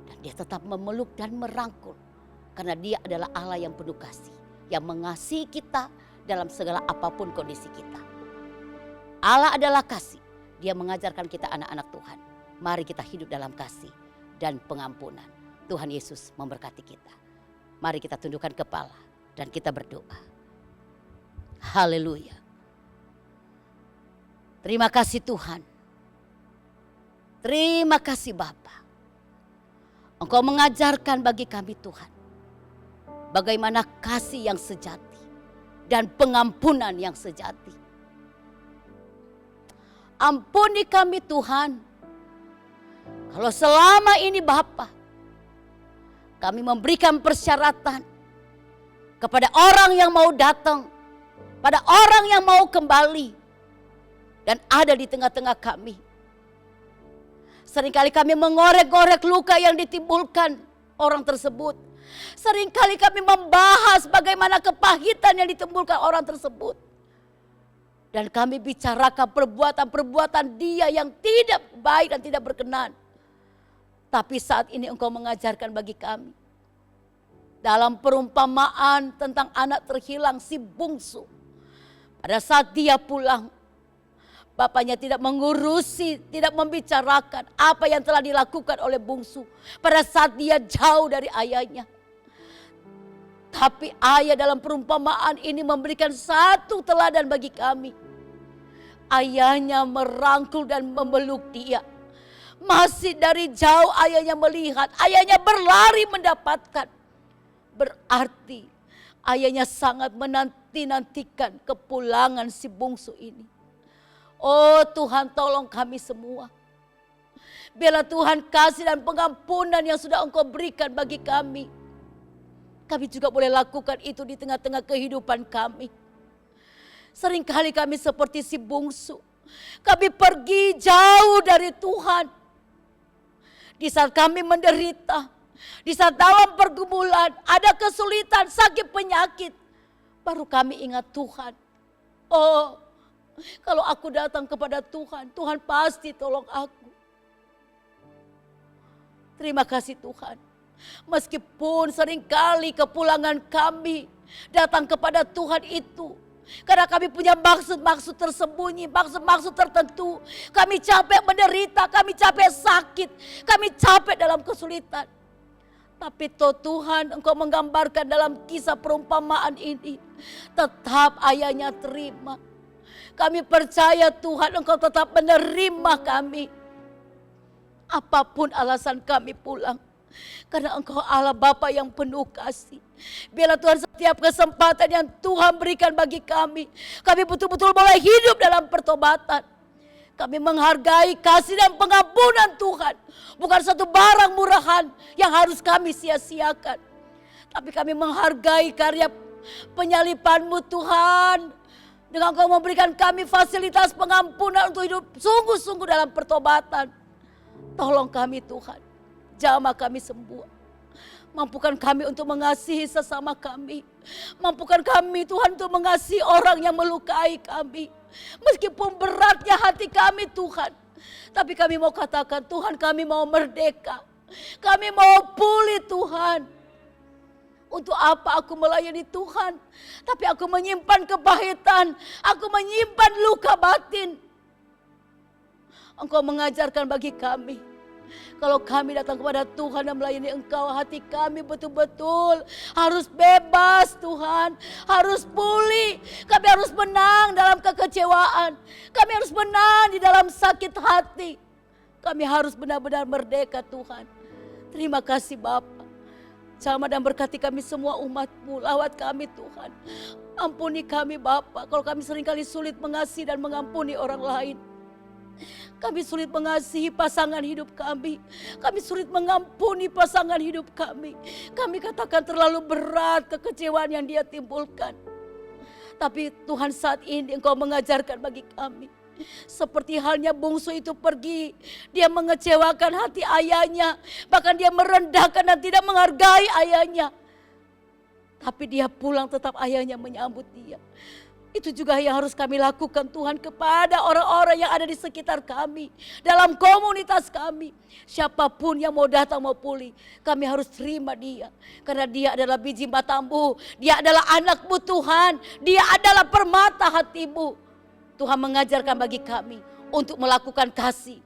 D: Dan dia tetap memeluk dan merangkul. Karena dia adalah Allah yang penuh kasih. Yang mengasihi kita dalam segala apapun kondisi kita. Allah adalah kasih. Dia mengajarkan kita anak-anak Tuhan. Mari kita hidup dalam kasih dan pengampunan. Tuhan Yesus memberkati kita. Mari kita tundukkan kepala dan kita berdoa. Haleluya. Terima kasih Tuhan. Terima kasih Bapa. Engkau mengajarkan bagi kami Tuhan. Bagaimana kasih yang sejati dan pengampunan yang sejati. Ampuni kami Tuhan. Kalau selama ini Bapa, kami memberikan persyaratan kepada orang yang mau datang, pada orang yang mau kembali dan ada di tengah-tengah kami. Seringkali kami mengorek-ngorek luka yang ditimbulkan orang tersebut. Seringkali kami membahas bagaimana kepahitan yang ditimbulkan orang tersebut. Dan kami bicarakan perbuatan-perbuatan dia yang tidak baik dan tidak berkenan. Tapi saat ini Engkau mengajarkan bagi kami. Dalam perumpamaan tentang anak terhilang si bungsu. Pada saat dia pulang, bapaknya tidak mengurusi, tidak membicarakan apa yang telah dilakukan oleh bungsu. Pada saat dia jauh dari ayahnya. Tapi ayah dalam perumpamaan ini memberikan satu teladan bagi kami. Ayahnya merangkul dan memeluk dia. Masih dari jauh ayahnya melihat, ayahnya berlari mendapatkan. Berarti ayahnya sangat menanti-nantikan kepulangan si bungsu ini. Oh Tuhan, tolong kami semua. Biarlah Tuhan kasih dan pengampunan yang sudah Engkau berikan bagi kami. Kami juga boleh lakukan itu di tengah-tengah kehidupan kami. Seringkali kami seperti si bungsu. Kami pergi jauh dari Tuhan. Di saat kami menderita, di saat dalam pergumulan, ada kesulitan, sakit, penyakit, baru kami ingat Tuhan. Oh, kalau aku datang kepada Tuhan, Tuhan pasti tolong aku. Terima kasih Tuhan. Meskipun seringkali kepulangan kami datang kepada Tuhan itu, karena kami punya maksud-maksud tersembunyi, maksud-maksud tertentu. Kami capek menderita, kami capek sakit, kami capek dalam kesulitan. Tapi Tuhan, Engkau menggambarkan dalam kisah perumpamaan ini, tetap ayahnya terima. Kami percaya Tuhan, Engkau tetap menerima kami. Apapun alasan kami pulang. Karena Engkau Allah Bapa yang penuh kasih. Biarlah Tuhan setiap kesempatan yang Tuhan berikan bagi kami, kami betul-betul boleh hidup dalam pertobatan. Kami menghargai kasih dan pengampunan Tuhan. Bukan satu barang murahan yang harus kami sia-siakan. Tapi kami menghargai karya penyalipan-Mu Tuhan. Dengan Engkau memberikan kami fasilitas pengampunan untuk hidup sungguh-sungguh dalam pertobatan. Tolong kami Tuhan. Jamah kami sembuh. Mampukan kami untuk mengasihi sesama kami. Mampukan kami Tuhan untuk mengasihi orang yang melukai kami. Meskipun beratnya hati kami Tuhan. Tapi kami mau katakan Tuhan, kami mau merdeka. Kami mau pulih Tuhan. Untuk apa aku melayani Tuhan? Tapi aku menyimpan kepahitan. Aku menyimpan luka batin. Engkau mengajarkan bagi kami. Kalau kami datang kepada Tuhan dan melayani Engkau, hati kami betul-betul harus bebas Tuhan. Harus pulih. Kami harus menang dalam kekecewaan. Kami harus menang di dalam sakit hati. Kami harus benar-benar merdeka Tuhan. Terima kasih Bapa. Jamah dan berkati kami semua umat-Mu. Lawat kami Tuhan. Ampuni kami Bapa. Kalau kami seringkali sulit mengasihi dan mengampuni orang lain. Kami sulit mengasihi pasangan hidup kami. Kami sulit mengampuni pasangan hidup kami. Kami katakan terlalu berat kekecewaan yang dia timbulkan. Tapi Tuhan, saat ini Engkau mengajarkan bagi kami. Seperti halnya bungsu itu pergi. Dia mengecewakan hati ayahnya. Bahkan dia merendahkan dan tidak menghargai ayahnya. Tapi dia pulang tetap ayahnya menyambut dia. Itu juga yang harus kami lakukan Tuhan kepada orang-orang yang ada di sekitar kami. Dalam komunitas kami. Siapapun yang mau datang mau pulih. Kami harus terima dia. Karena dia adalah biji matamu. Dia adalah anakmu Tuhan. Dia adalah permata hatimu. Tuhan mengajarkan bagi kami untuk melakukan kasih.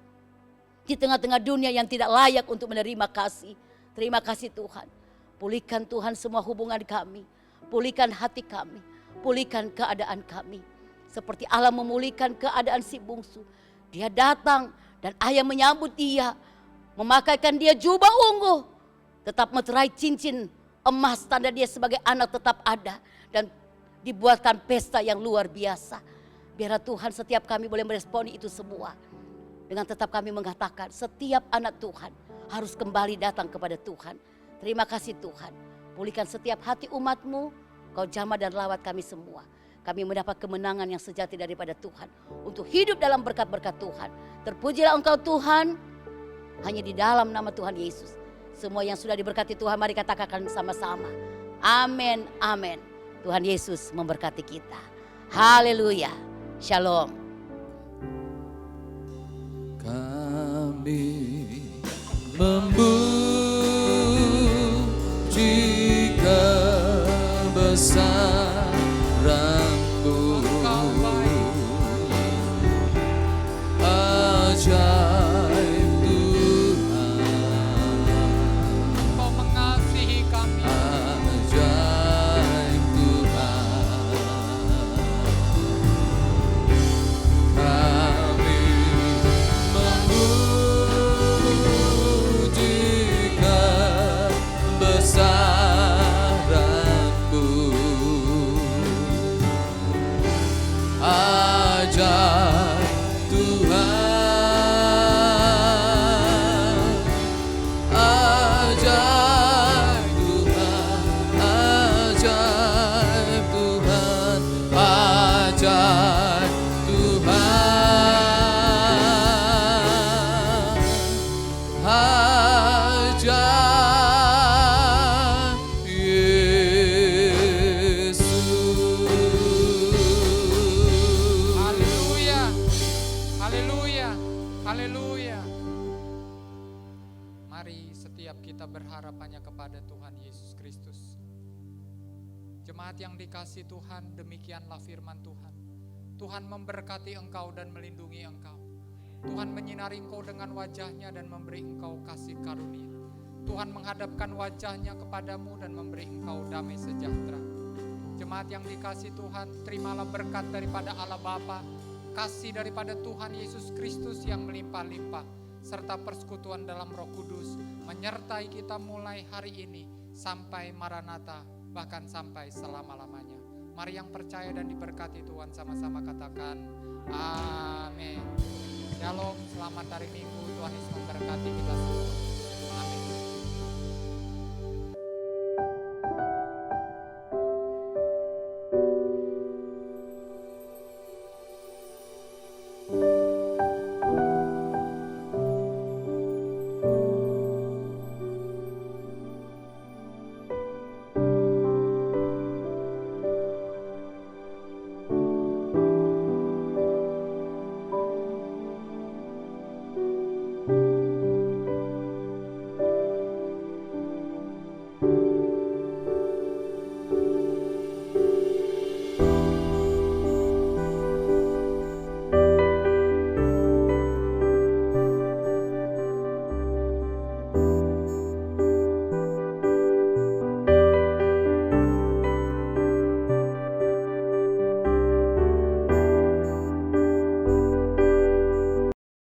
D: Di tengah-tengah dunia yang tidak layak untuk menerima kasih. Terima kasih Tuhan. Pulihkan Tuhan semua hubungan kami. Pulihkan hati kami. Pulihkan keadaan kami. Seperti Allah memulihkan keadaan si bungsu. Dia datang dan ayah menyambut dia. Memakaikan dia jubah ungu. Tetap meterai cincin emas, tanda dia sebagai anak tetap ada. Dan dibuatkan pesta yang luar biasa. Biarlah Tuhan setiap kami boleh meresponi itu semua. Dengan tetap kami mengatakan setiap anak Tuhan harus kembali datang kepada Tuhan. Terima kasih Tuhan. Pulihkan setiap hati umat-Mu. Kau jamah dan lawat kami semua. Kami mendapat kemenangan yang sejati daripada Tuhan. Untuk hidup dalam berkat-berkat Tuhan. Terpujilah Engkau Tuhan. Hanya di dalam nama Tuhan Yesus. Semua yang sudah diberkati Tuhan, mari katakan sama-sama. Amin, amin. Tuhan Yesus memberkati kita. Haleluya. Shalom.
B: Kami memuji kebesaran-Mu, ajaib Tuhan.
E: Engkau mengasihi kami.
B: Ajaib Tuhan. Kami memuji kebesaran-Mu, ajaib Tuhan. Ajaib Tuhan, ajaib Tuhan, ajaib Tuhan, ajaib Yesus.
E: Haleluya. Haleluya. Haleluya. Mari setiap kita berharap hanya kepada Tuhan Yesus Kristus. Jemaat yang dikasihi Tuhan, demikianlah firman Tuhan. Tuhan memberkati engkau dan melindungi engkau. Tuhan menyinari engkau dengan wajahnya dan memberi engkau kasih karunia. Tuhan menghadapkan wajahnya kepadamu dan memberi engkau damai sejahtera. Jemaat yang dikasihi Tuhan, terimalah berkat daripada Allah Bapa, kasih daripada Tuhan Yesus Kristus yang melimpah-limpah, serta persekutuan dalam Roh Kudus menyertai kita mulai hari ini sampai Maranatha, bahkan sampai selama-lamanya. Mari yang percaya dan diberkati Tuhan sama-sama katakan amin. Shalom, selamat hari Minggu, Tuhan Yesus memberkati kita semua.